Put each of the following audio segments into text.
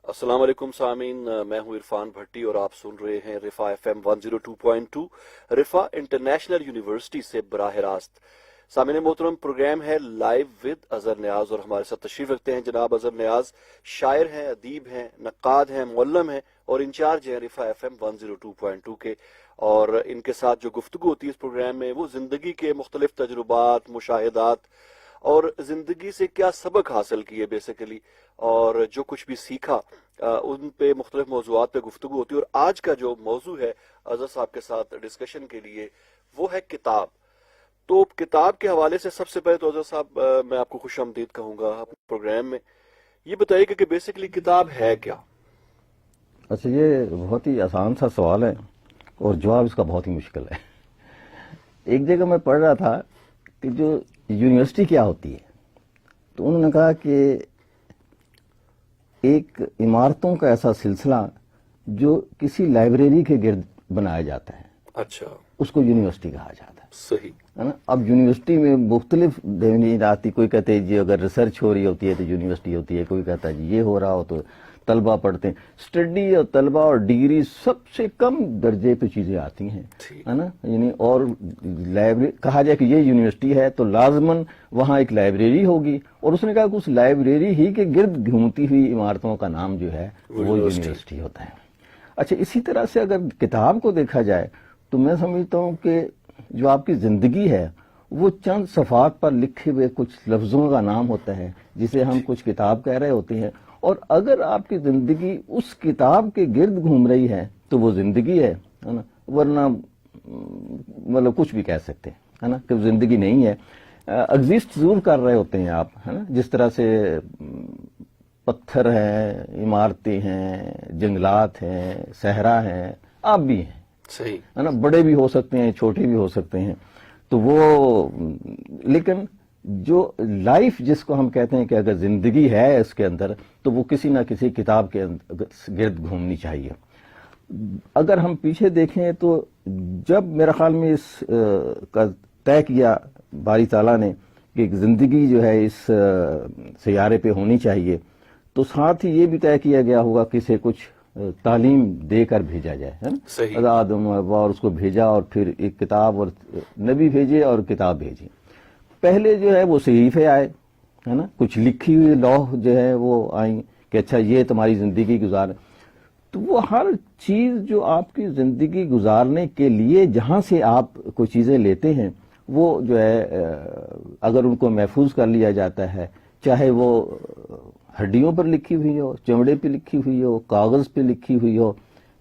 السلام علیکم سامعین، میں ہوں عرفان بھٹی اور آپ سن رہے ہیں رفا ایف ایم 102.2 رفا انٹرنیشنل یونیورسٹی سے براہ راست۔ سامعین محترم، پروگرام ہے لائیو ود اظہر نیاز اور ہمارے ساتھ تشریف رکھتے ہیں جناب اظہر نیاز۔ شاعر ہیں، ادیب ہیں، نقاد ہیں، معلم ہیں اور انچارج ہیں رفا ایف ایم 102.2 کے، اور ان کے ساتھ جو گفتگو ہوتی ہے اس پروگرام میں وہ زندگی کے مختلف تجربات، مشاہدات اور زندگی سے کیا سبق حاصل کیے بیسیکلی، اور جو کچھ بھی سیکھا ان پہ مختلف موضوعات پہ گفتگو ہوتی ہے۔ اور آج کا جو موضوع ہے اظہر صاحب کے ساتھ ڈسکشن کے لیے وہ ہے کتاب۔ تو کتاب کے حوالے سے سب سے پہلے تو اظہر صاحب میں آپ کو خوش آمدید کہوں گا اپنے پروگرام میں۔ یہ بتائیے کہ بیسیکلی کتاب ہے کیا؟ اچھا، یہ بہت ہی آسان سا سوال ہے اور جواب اس کا بہت ہی مشکل ہے۔ ایک جگہ میں پڑھ رہا تھا کہ جو یونیورسٹی کیا ہوتی ہے، تو انہوں نے کہا کہ ایک عمارتوں کا ایسا سلسلہ جو کسی لائبریری کے گرد بنایا جاتا ہے، اچھا، اس کو یونیورسٹی کہا جاتا ہے۔ صحیح ہے نا؟ اب یونیورسٹی میں مختلف ڈیفینیشن آتی، کوئی کہتے ہیں جی اگر ریسرچ ہو رہی ہوتی ہے تو یونیورسٹی ہوتی ہے، کوئی کہتا ہے جی یہ ہو رہا ہو تو طلبہ پڑھتے ہیں۔ اسٹڈی اور طلبہ اور ڈگری سب سے کم درجے پہ چیزیں آتی ہیں، ہے نا؟ یعنی اور لائبریری کہا جائے کہ یہ یونیورسٹی ہے تو لازماً وہاں ایک لائبریری ہوگی، اور اس نے کہا کہ اس لائبریری ہی کے گرد گھومتی ہوئی عمارتوں کا نام جو ہے وہ یونیورسٹی ہوتا ہے۔ اچھا، اسی طرح سے اگر کتاب کو دیکھا جائے تو میں سمجھتا ہوں کہ جو آپ کی زندگی ہے وہ چند صفحات پر لکھے ہوئے کچھ لفظوں کا نام ہوتا ہے جسے ہم کچھ کتاب کہہ رہے ہوتے ہیں، اور اگر آپ کی زندگی اس کتاب کے گرد گھوم رہی ہے تو وہ زندگی ہے نا؟ ورنہ مطلب کچھ بھی کہہ سکتے ہیں، ہے نا، کہ زندگی نہیں ہے۔ ایگزسٹ ضرور کر رہے ہوتے ہیں آپ، ہے نا، جس طرح سے پتھر ہیں، عمارتیں ہیں، جنگلات ہیں، صحرا ہیں، آپ بھی ہیں، صحیح، ہے نا، بڑے بھی ہو سکتے ہیں، چھوٹے بھی ہو سکتے ہیں۔ تو وہ لیکن جو لائف جس کو ہم کہتے ہیں کہ اگر زندگی ہے اس کے اندر تو وہ کسی نہ کسی کتاب کے گرد گھومنی چاہیے۔ اگر ہم پیچھے دیکھیں تو جب میرا خیال میں اس کا طے کیا باری تعالیٰ نے کہ ایک زندگی جو ہے اس سیارے پہ ہونی چاہیے، تو ساتھ ہی یہ بھی طے کیا گیا ہوگا کہ اسے کچھ تعلیم دے کر بھیجا جائے، ہے نا؟ صحیح، آدم و حوا، اور اس کو بھیجا اور پھر ایک کتاب اور نبی بھیجے اور کتاب بھیجی۔ پہلے جو ہے وہ صحیفے آئے، ہے نا، کچھ لکھی ہوئی لوح جو ہے وہ آئیں کہ اچھا یہ تمہاری زندگی گزار۔ تو وہ ہر چیز جو آپ کی زندگی گزارنے کے لیے جہاں سے آپ کوئی چیزیں لیتے ہیں وہ جو ہے اگر ان کو محفوظ کر لیا جاتا ہے، چاہے وہ ہڈیوں پر لکھی ہوئی ہو، چمڑے پہ لکھی ہوئی ہو، کاغذ پہ لکھی ہوئی ہو،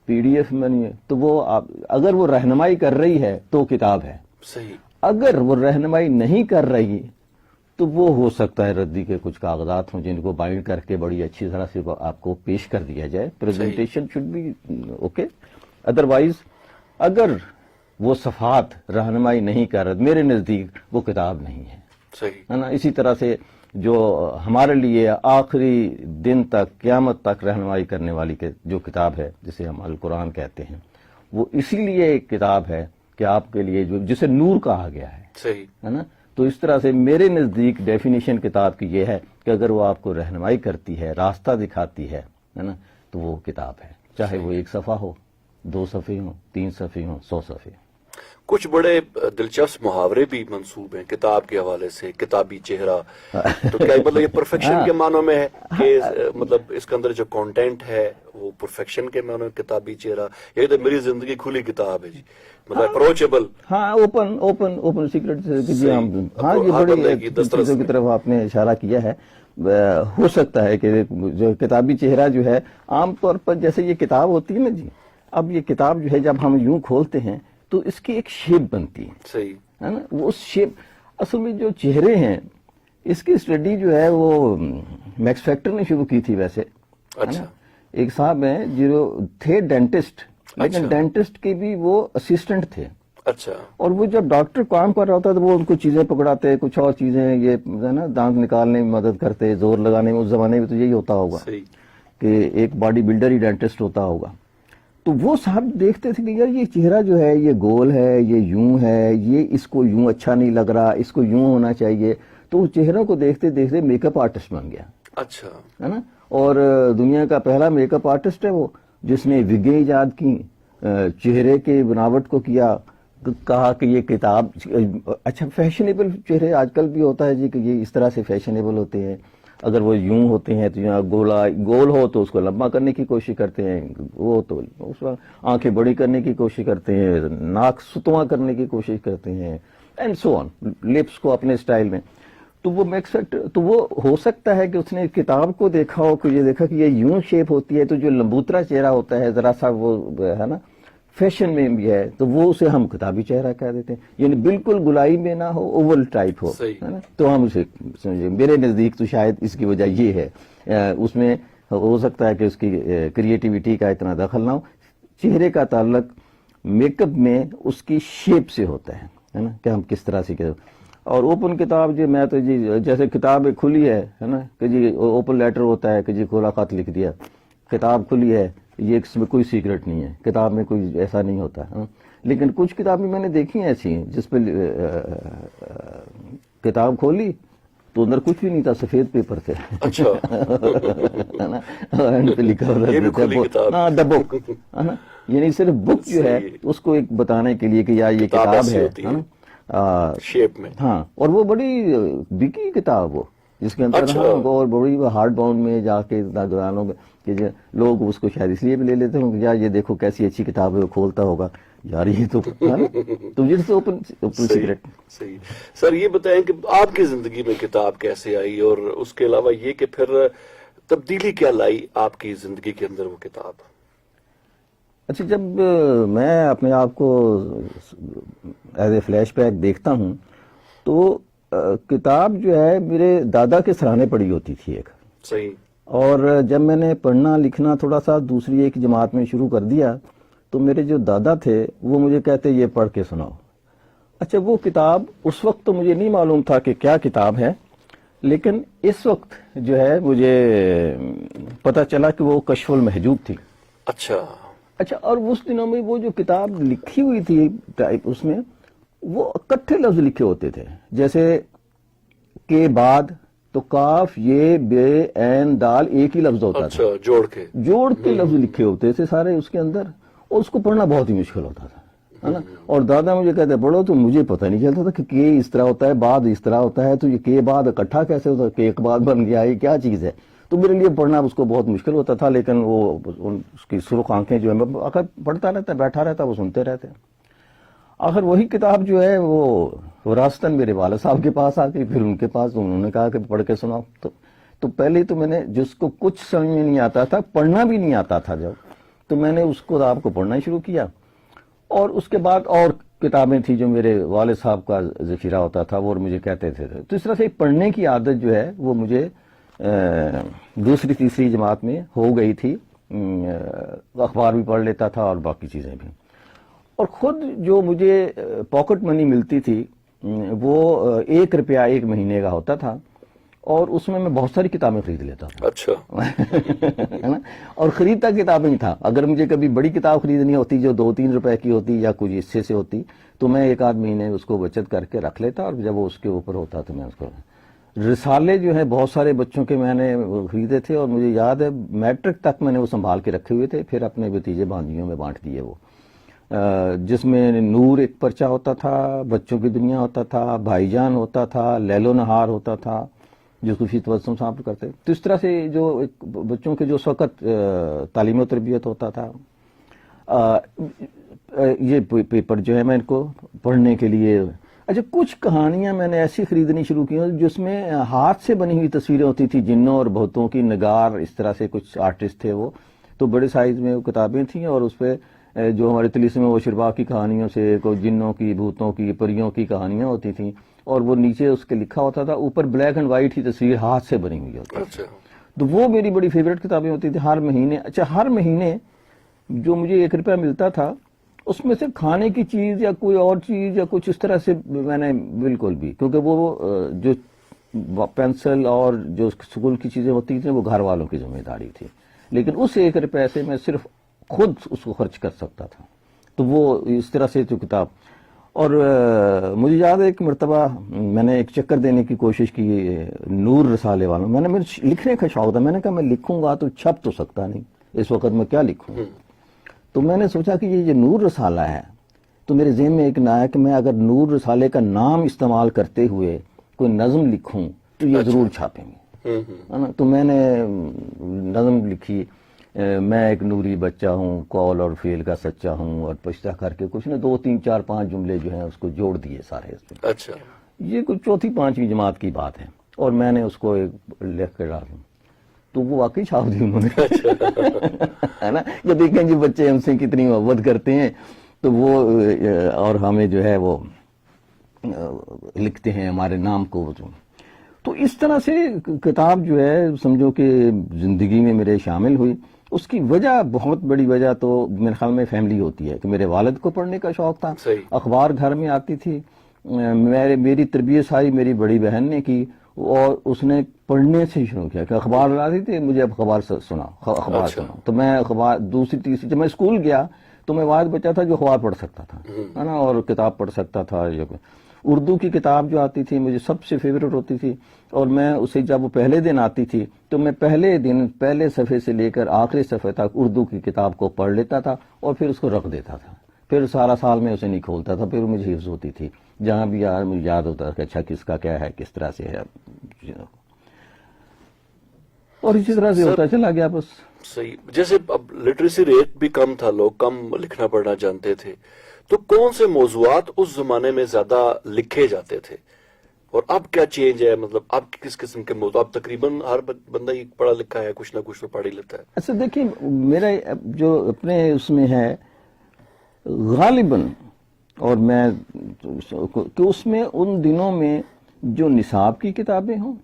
پی ڈی ایف میں نہیں ہے، تو وہ اگر وہ رہنمائی کر رہی ہے تو کتاب ہے۔ صحیح، اگر وہ رہنمائی نہیں کر رہی تو وہ ہو سکتا ہے ردی کے کچھ کاغذات ہوں جن کو بائنڈ کر کے بڑی اچھی طرح سے آپ کو پیش کر دیا جائے، presentation should be okay. Otherwise اگر وہ صفحات رہنمائی نہیں کر رہے، میرے نزدیک وہ کتاب نہیں ہے، صحیح، ہے نا؟ اسی طرح سے جو ہمارے لیے آخری دن تک، قیامت تک رہنمائی کرنے والی جو کتاب ہے جسے ہم القرآن کہتے ہیں، وہ اسی لیے ایک کتاب ہے کہ آپ کے لیے جسے نور کہا گیا ہے، صحیح، ہے نا؟ تو اس طرح سے میرے نزدیک ڈیفینیشن کتاب کی یہ ہے کہ اگر وہ آپ کو رہنمائی کرتی ہے، راستہ دکھاتی ہے نا، تو وہ کتاب ہے، چاہے وہ ایک صفحہ ہو، 2 صفحے ہوں، 3 صفحے ہوں، 100 صفحے۔ کچھ بڑے دلچسپ محاورے بھی منسوب ہیں کتاب کے حوالے سے، کتابی چہرہ۔ تو کیا مطلب یہ پرفیکشن کے معنوں میں ہے کہ مطلب اس کے اندر جو کانٹینٹ ہے وہ پرفیکشن کے معنوں میں کتابی چہرہ، یہ تو میری زندگی کھلی کتاب ہے جی، مطلب اپروچیبل؟ ہاں، اوپن سیکرٹ جی، ہم ہاں، یہ ہر بڑی بندے کی دسترس چیزوں کی میں۔ طرف آپ نے اشارہ کیا ہے۔ ہو سکتا ہے کہ جو کتابی چہرہ جو ہے عام طور پر جیسے یہ کتاب ہوتی ہے نا جی، اب یہ کتاب جو ہے جب ہم یوں کھولتے ہیں تو اس کی ایک شیپ بنتی ہے، صحیح، ہے نا؟ وہ اس شیپ اصل میں جو چہرے ہیں اس کی اسٹڈی جو ہے وہ میکس فیکٹر نے شروع کی تھی ویسے، ہے نا؟ اچھا، ایک صاحب ہیں جو تھے ڈینٹسٹ، لیکن اچھا، ڈینٹسٹ کے بھی وہ اسسٹنٹ تھے، اچھا، اور وہ جب ڈاکٹر کام کر رہا ہوتا تو وہ ان کو چیزیں پکڑاتے، کچھ اور چیزیں یہ ہے نا دانت نکالنے میں مدد کرتے، زور لگانے میں، اس زمانے میں تو یہی ہوتا ہوگا صحیح، کہ ایک باڈی بلڈر ہی ڈینٹسٹ ہوتا ہوگا۔ تو وہ صاحب دیکھتے تھے کہ یار یہ چہرہ جو ہے یہ گول ہے، یہ یوں ہے، یہ اس کو یوں اچھا نہیں لگ رہا، اس کو یوں ہونا چاہیے، تو اس چہرہ کو دیکھتے دیکھتے میک اپ آرٹسٹ بن گیا، اچھا، ہے نا؟ اور دنیا کا پہلا میک اپ آرٹسٹ ہے وہ، جس نے وگیں ایجاد کی، چہرے کے بناوٹ کو کیا، کہا کہ یہ کتاب اچھا فیشنیبل چہرے آج کل بھی ہوتا ہے جی کہ یہ اس طرح سے فیشنیبل ہوتے ہیں، اگر وہ یوں ہوتے ہیں تو یہاں گول ہو تو اس کو لمبا کرنے کی کوشش کرتے ہیں، وہ تو اس وقت آنکھیں بڑی کرنے کی کوشش کرتے ہیں، ناک ستواں کرنے کی کوشش کرتے ہیں، اینڈ سو آن، لپس کو اپنے سٹائل میں. تو وہ تو وہ ہو سکتا ہے کہ اس نے کتاب کو دیکھا ہو کہ یہ دیکھا کہ یہ یوں شیپ ہوتی ہے، تو جو لمبوترا چہرہ ہوتا ہے ذرا سا وہ ہے نا فیشن میں بھی ہے، تو وہ اسے ہم کتابی چہرہ کہہ دیتے ہیں، یعنی بالکل گلائی میں نہ ہو، اوول ٹائپ ہو، ہے نا، تو ہم اسے سمجھے. میرے نزدیک تو شاید اس کی وجہ یہ ہے، اس میں ہو سکتا ہے کہ اس کی کریٹیوٹی کا اتنا دخل نہ ہو. چہرے کا تعلق میک اپ میں اس کی شیپ سے ہوتا ہے نا، کہ ہم کس طرح سے اور اوپن کتاب جی میں تو جی جیسے کتاب کھلی ہے نا کہ جی اوپن لیٹر ہوتا ہے کہ جی کھولا خط لکھ دیا، کتاب کھلی ہے، یہ اس میں کوئی سیکرٹ نہیں ہے، کتاب میں کوئی ایسا نہیں ہوتا. لیکن کچھ کتابیں میں نے دیکھی ہیں ایسی ہیں جس پہ کتاب کھولی تو اندر کچھ بھی نہیں تھا، سفید پیپر تھے. اچھا پہ لکھا ہوتا دا بک، یعنی صرف بک جو ہے اس کو ایک بتانے کے لیے کہ یار یہ کتاب ہے شیپ میں. ہاں، اور وہ بڑی بکی کتاب وہ، جس کے اندر اور بڑی ہارڈ باؤنڈ میں جا کے دکانوں میں کہ لوگ اس کو شاید اس لیے بھی لے لیتے ہوں کہ یار یہ دیکھو کیسی اچھی کتاب ہے، وہ کھولتا ہوگا یار یہ تو جس سے اوپن سیکرٹ. صحیح. سر یہ بتائیں کہ آپ کی زندگی میں کتاب کیسے آئی، اور اس کے علاوہ یہ کہ پھر تبدیلی کیا لائی آپ کی زندگی کے اندر وہ کتاب؟ اچھا، جب میں اپنے آپ کو ایز اے فلیش بیک دیکھتا ہوں تو کتاب جو ہے میرے دادا کے سرانے پڑی ہوتی تھی ایک. صحیح. اور جب میں نے پڑھنا لکھنا تھوڑا سا دوسری ایک جماعت میں شروع کر دیا تو میرے جو دادا تھے وہ مجھے کہتے یہ پڑھ کے سناؤ. اچھا، وہ کتاب اس وقت تو مجھے نہیں معلوم تھا کہ کیا کتاب ہے، لیکن اس وقت جو ہے مجھے پتہ چلا کہ وہ کشف المحجوب تھی. اچھا، اور اس دنوں میں وہ جو کتاب لکھی ہوئی تھی ٹائپ، اس میں وہ اکٹھے لفظ لکھے ہوتے تھے، جیسے کے بعد تو کاف یہ بے عین دال ایک ہی لفظ ہوتا تھا، جوڑ کے لفظ لکھے ہوتے تھے سارے اس کے اندر، اور اس کو پڑھنا بہت ہی مشکل ہوتا تھا، ہے نا. اور دادا مجھے کہتے پڑھو، تو مجھے پتہ نہیں چلتا تھا کہ اس طرح ہوتا ہے، بعد اس طرح ہوتا ہے، تو یہ کے بعد اکٹھا کیسے ہوتا ہے، کہ ایک بعد بن گیا، یہ کیا چیز ہے. تو میرے لیے پڑھنا اس کو بہت مشکل ہوتا تھا، لیکن وہ اس کی سرخ آنکھیں جو ہے میں آخر پڑھتا رہتا، بیٹھا رہتا، وہ سنتے رہتے. آخر وہی کتاب جو ہے وہ وراثتاً میرے والد صاحب کے پاس آ گئی، پھر ان کے پاس انہوں نے کہا کہ پڑھ کے سناؤ. تو پہلے تو میں نے جس کو کچھ سمجھ میں نہیں آتا تھا، پڑھنا بھی نہیں آتا تھا جب، تو میں نے اس کتاب کو پڑھنا شروع کیا. اور اس کے بعد اور کتابیں تھیں جو میرے والد صاحب کا ذخیرہ ہوتا تھا وہ مجھے کہتے تھے. تو اس طرح سے پڑھنے کی عادت جو ہے وہ مجھے دوسری تیسری جماعت میں ہو گئی تھی. اخبار بھی پڑھ لیتا تھا اور باقی چیزیں بھی. اور خود جو مجھے پاکٹ منی ملتی تھی وہ 1 روپیہ 1 مہینے کا ہوتا تھا، اور اس میں بہت ساری کتابیں خرید لیتا تھا. اچھا. اور خریدتا کتابیں ہی تھا. اگر مجھے کبھی بڑی کتاب خریدنی ہوتی جو 2-3 روپے کی ہوتی یا کچھ حصے سے ہوتی تو میں 1-8 مہینے اس کو بچت کر کے رکھ لیتا، اور جب وہ اس کے اوپر ہوتا تو میں اس کو رسالے جو ہیں بہت سارے بچوں کے میں نے خریدے تھے، اور مجھے یاد ہے میٹرک تک میں نے وہ سنبھال کے رکھے ہوئے تھے، پھر اپنے بھتیجے بھانجیوں میں بانٹ دیے وہ، جس میں نور ایک پرچہ ہوتا تھا، بچوں کی دنیا ہوتا تھا، بھائی جان ہوتا تھا، لیل و نہار ہوتا تھا جو خفی تبسم صاحب کرتے. تو اس طرح سے جو بچوں کے جو اس وقت تعلیم و تربیت ہوتا تھا، یہ پیپر جو ہے میں ان کو پڑھنے کے لیے. اچھا، کچھ کہانیاں میں نے ایسی خریدنی شروع کی جس میں ہاتھ سے بنی ہوئی تصویریں ہوتی تھی، جنوں اور بھوتوں کی، نگار اس طرح سے کچھ آرٹسٹ تھے وہ، تو بڑے سائز میں وہ کتابیں تھیں، اور اس پہ جو ہمارے طلیسم و شربا کی کہانیوں سے کوئی جنوں کی، بھوتوں کی، پریوں کی کہانیاں ہوتی تھیں، اور وہ نیچے اس کے لکھا ہوتا تھا، اوپر بلیک اینڈ وائٹ ہی تصویر ہاتھ سے بنی ہوئی ہوتی تھی. تو وہ میری بڑی فیوریٹ کتابیں ہوتی تھی ہر مہینے. اچھا، ہر مہینے جو مجھے 1 روپیہ ملتا تھا اس میں سے کھانے کی چیز یا کوئی اور چیز یا کچھ اس طرح سے میں نے بالکل بھی، کیونکہ وہ جو پینسل اور جو اسکول کی چیزیں ہوتی تھیں وہ گھر والوں کی ذمہ داری تھی، لیکن اس 1 روپے سے میں صرف خود اس کو خرچ کر سکتا تھا. تو وہ اس طرح سے جو کتاب. اور مجھے یاد ہے ایک مرتبہ میں نے ایک چکر دینے کی کوشش کی نور رسالے والوں، میرے لکھنے کا شوق تھا، میں نے کہا میں لکھوں گا تو چھپ تو سکتا نہیں، اس وقت میں کیا لکھوں، تو میں نے سوچا کہ یہ نور رسالہ ہے، تو میرے ذہن میں ایک نہ ہے کہ میں اگر نور رسالے کا نام استعمال کرتے ہوئے کوئی نظم لکھوں تو یہ ضرور چھاپیں گے، ہے نا؟ تو میں نے نظم لکھی، میں ایک نوری بچہ ہوں، قول اور فعل کا سچا ہوں، اور پشتہ کر کے کچھ نے 2 3 4 5 جملے جو ہیں اس کو جوڑ دیے سارے اس میں۔ اچھا، یہ کچھ 4 5 جماعت کی بات ہے، اور میں نے اس کو ایک لکھ کے ڈالا تو وہ واقعی چھاپ دی انہوں نے، ہے نا؟ یہ دیکھیں جی بچے ہم سے کتنی محبت کرتے ہیں، تو وہ اور ہمیں جو ہے وہ لکھتے ہیں ہمارے نام کو، تو اس طرح سے کتاب جو ہے سمجھو کہ زندگی میں میرے شامل ہوئی۔ اس کی وجہ، بہت بڑی وجہ تو میرے خیال میں فیملی ہوتی ہے کہ میرے والد کو پڑھنے کا شوق تھا، صحیح، اخبار گھر میں آتی تھی، میری تربیت ساری میری بڑی بہن نے کی، اور اس نے پڑھنے سے شروع کیا کہ اخبار آتی تھی، مجھے اب اخبار سنا، اخبار سنا، تو میں اخبار دوسری تیسری، جب میں اسکول گیا تو میں واحد بچہ تھا جو اخبار پڑھ سکتا تھا، ہے نا، اور کتاب پڑھ سکتا تھا۔ اردو کی کتاب جو آتی تھی مجھے سب سے فیوریٹ ہوتی تھی، اور میں اسے جب وہ پہلے دن آتی تھی تو میں پہلے دن پہلے صفحے سے لے کر آخری صفحے تک اردو کی کتاب کو پڑھ لیتا تھا اور پھر اس کو رکھ دیتا تھا، پھر سارا سال میں اسے نہیں کھولتا تھا، پھر مجھے حفظ ہوتی تھی، جہاں بھی مجھے یاد ہوتا تھا کہ اچھا کس کا کیا ہے، کس طرح سے ہے، اور اسی طرح سے ہوتا چلا گیا بس۔ صحیح۔ جیسے اب لٹریسی ریٹ بھی کم تھا، لوگ کم لکھنا پڑھنا جانتے تھے، تو کون سے موضوعات اس زمانے میں زیادہ لکھے جاتے تھے، اور اب کیا چینج ہے؟ مطلب اب کس قسم کے موضوع؟ اب تقریباً ہر بندہ ہی پڑھا لکھا ہے، کچھ نہ کچھ تو پڑھ ہی لیتا ہے۔ اچھا دیکھیں، میرا جو اپنے اس میں ہے غالباً، اور میں کہ اس میں ان دنوں میں جو نصاب کی کتابیں ہوں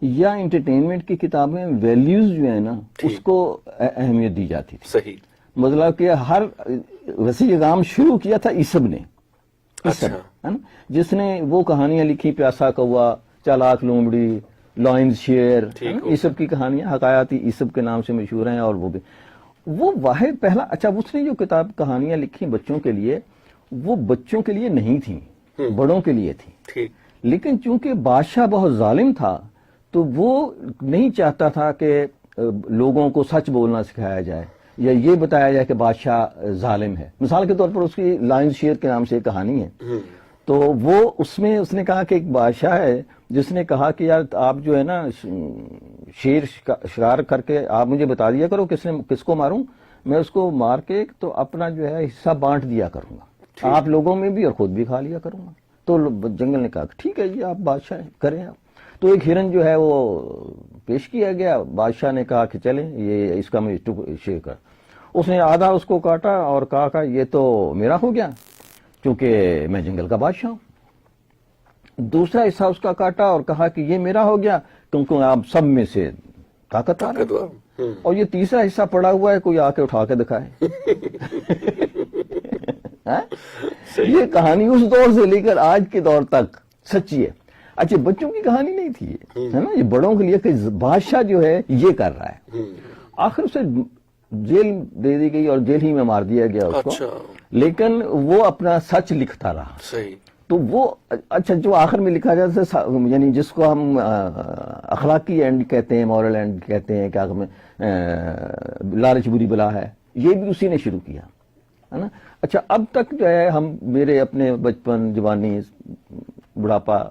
یا انٹرٹینمنٹ کی کتابیں، ویلیوز جو ہیں نا اس کو اہمیت دی جاتی تھی۔ صحیح، مطلب کہ ہر وسیع کام شروع کیا تھا عیسب نے، اچھا، ہے نا، جس نے وہ کہانیاں لکھی، پیاسا کوا، چالاک لومڑی، لائنز شیر، عیسب کی کہانیاں حکایاتی عیسب کے نام سے مشہور ہیں، اور وہ واحد پہلا، اچھا اس نے جو کتاب کہانیاں لکھی بچوں کے لیے، وہ بچوں کے لیے نہیں تھیں، بڑوں کے لیے تھی، لیکن چونکہ بادشاہ بہت ظالم تھا تو وہ نہیں چاہتا تھا کہ لوگوں کو سچ بولنا سکھایا جائے یا یہ بتایا جائے کہ بادشاہ ظالم ہے۔ مثال کے طور پر اس کی لائنز شیر کے نام سے ایک کہانی ہے، تو وہ اس میں اس نے کہا کہ ایک بادشاہ ہے جس نے کہا کہ یار آپ جو ہے نا شیر شکار کر کے آپ مجھے بتا دیا کرو کس کو ماروں، میں اس کو مار کے تو اپنا جو ہے حصہ بانٹ دیا کروں گا، آپ لوگوں میں بھی اور خود بھی کھا لیا کروں گا۔ تو جنگل نے کہا ٹھیک ہے جی آپ بادشاہ کریں آپ۔ تو ایک ہرن جو ہے وہ پیش کیا گیا، بادشاہ نے کہا کہ چلیں یہ اس کا میں شیر کر، اس نے آدھا اس کو کاٹا اور کہا کہ یہ تو میرا ہو گیا کیونکہ میں جنگل کا بادشاہ ہوں، دوسرا حصہ اس کا کاٹا اور کہا کہ یہ میرا ہو گیا کیونکہ آپ سب میں سے طاقتور ہیں، اور یہ تیسرا حصہ پڑا ہوا ہے کوئی آ کے اٹھا کے دکھائے۔ یہ کہانی اس دور سے لے کر آج کے دور تک سچی ہے۔ اچھا بچوں کی کہانی نہیں تھی یہ، ہے نا، یہ بڑوں کے لیے کہ بادشاہ جو ہے یہ کر رہا ہے، آخر اسے جیل دے دی گئی اور جیل ہی میں مار دیا گیا اس کو، لیکن وہ اپنا سچ لکھتا رہا۔ صحیح۔ تو وہ اچھا جو آخر میں لکھا جاتا ہے، یعنی جس کو ہم اخلاقی اینڈ کہتے ہیں، مورل اینڈ کہتے ہیں، کیا لالچ بری بلا ہے، یہ بھی اسی نے شروع کیا، ہے نا۔ اچھا اب تک جو ہے ہم میرے اپنے بچپن، جوانی، بڑھاپا،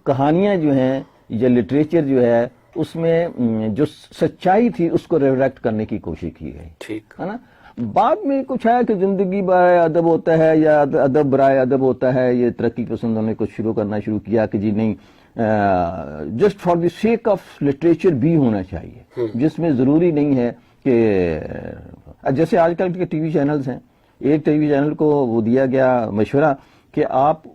کہانیاں جو ہیں یا لٹریچر جو ہے اس میں جو سچائی تھی اس کو ریفلیکٹ کرنے کی کوشش کی گئی، ٹھیک ہے نا۔ بعد میں کچھ ہے کہ زندگی برائے ادب ہوتا ہے یا ادب برائے ادب ہوتا ہے، یہ ترقی پسندوں نے کچھ کرنا شروع کیا کہ جی نہیں، just for the sake of literature بھی ہونا چاہیے، جس میں ضروری نہیں ہے کہ جیسے آج کل کے ٹی وی چینلز ہیں، ایک ٹی وی چینل کو وہ دیا گیا مشورہ کہ آپ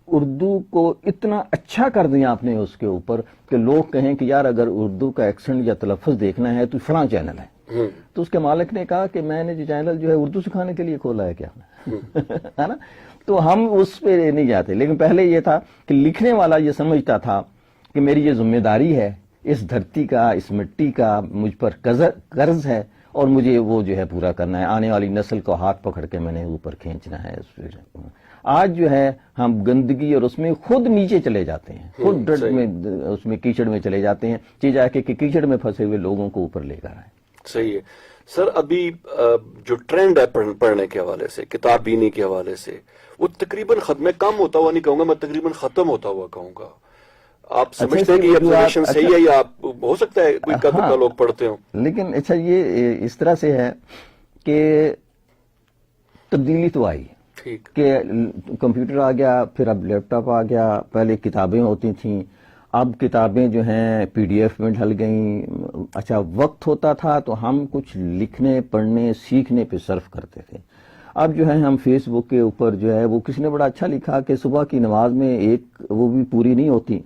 اردو کو اتنا اچھا کر دیں آپ نے اس کے اوپر کہ لوگ کہیں کہ یار اگر اردو کا ایکسنٹ یا تلفظ دیکھنا ہے تو فلاں چینل ہے، تو اس کے مالک نے کہا کہ میں نے جو چینل جو ہے اردو سکھانے کے لیے کھولا ہے کیا، ہے نا۔ تو ہم اس پہ نہیں جاتے، لیکن پہلے یہ تھا کہ لکھنے والا یہ سمجھتا تھا کہ میری یہ ذمہ داری ہے، اس دھرتی کا، اس مٹی کا مجھ پر قرض ہے اور مجھے وہ جو ہے پورا کرنا ہے، آنے والی نسل کو ہاتھ پکڑ کے میں نے اوپر کھینچنا ہے۔ آج جو ہے ہم گندگی اور اس میں خود نیچے چلے جاتے ہیں, خود ڈرٹ میں اس میں کیچڑ میں چلے جاتے ہیں, چیز آ کے کیچڑ میں پھنسے ہوئے لوگوں کو اوپر لے کر آئے. صحیح ہے سر. ابھی جو ٹرینڈ ہے پڑھنے کے حوالے سے, کتاب بینی کے حوالے سے, وہ تقریباً ختم, میں کم ہوتا ہوا نہیں کہوں گا, میں تقریباً ختم ہوتا ہوا کہوں گا. آپ سمجھتے ہیں کہ یہ آبزرویشن صحیح ہے یا ہو سکتا ہے کوئی قدر کا لوگ پڑھتے ہوں؟ لیکن اچھا یہ اس طرح سے ہے کہ تبدیلی تو آئی کہ کمپیوٹر آ گیا, پھر اب لیپ ٹاپ آ گیا, پہلے کتابیں ہوتی تھیں, اب کتابیں جو ہیں پی ڈی ایف میں ڈھل گئیں. اچھا وقت ہوتا تھا تو ہم کچھ لکھنے پڑھنے سیکھنے پہ صرف کرتے تھے. اب جو ہے ہم فیس بک کے اوپر جو ہے, وہ کسی نے بڑا اچھا لکھا کہ صبح کی نماز میں ایک وہ بھی پوری نہیں ہوتی,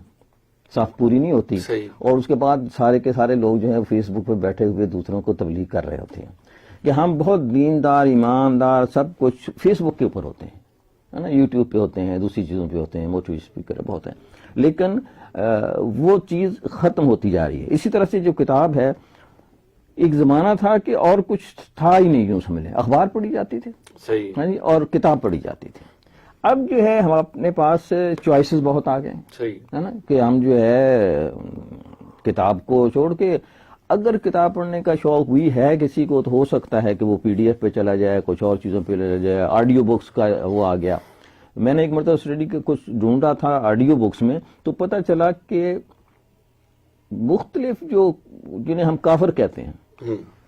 صاف پوری نہیں ہوتی, اور اس کے بعد سارے کے سارے لوگ جو ہیں فیس بک پہ بیٹھے ہوئے دوسروں کو تبلیغ کر رہے ہوتے ہیں کہ ہم بہت دیندار ایماندار سب کچھ فیس بک کے اوپر ہوتے ہیں, ہے نا, یوٹیوب پہ ہوتے ہیں, دوسری چیزوں پہ ہوتے ہیں, موٹیویشن اسپیکر بہت ہیں, لیکن وہ چیز ختم ہوتی جا رہی ہے. اسی طرح سے جو کتاب ہے, ایک زمانہ تھا کہ اور کچھ تھا ہی نہیں, یوں سمجھ لیں اخبار پڑھی جاتی تھی اور کتاب پڑھی جاتی تھی. اب جو ہے ہم اپنے پاس چوائسز بہت آ گئے ہیں نا, کہ ہم جو ہے کتاب کو چھوڑ کے اگر کتاب پڑھنے کا شوق بھی ہے کسی کو تو ہو سکتا ہے کہ وہ پی ڈی ایف پہ چلا جائے, کچھ اور چیزوں پہ چلا جائے, آڈیو بکس کا وہ آ گیا. میں نے ایک مرتبہ اسٹڈی کا کچھ ڈھونڈا تھا آڈیو بکس میں, تو پتہ چلا کہ مختلف جو جنہیں ہم کافر کہتے ہیں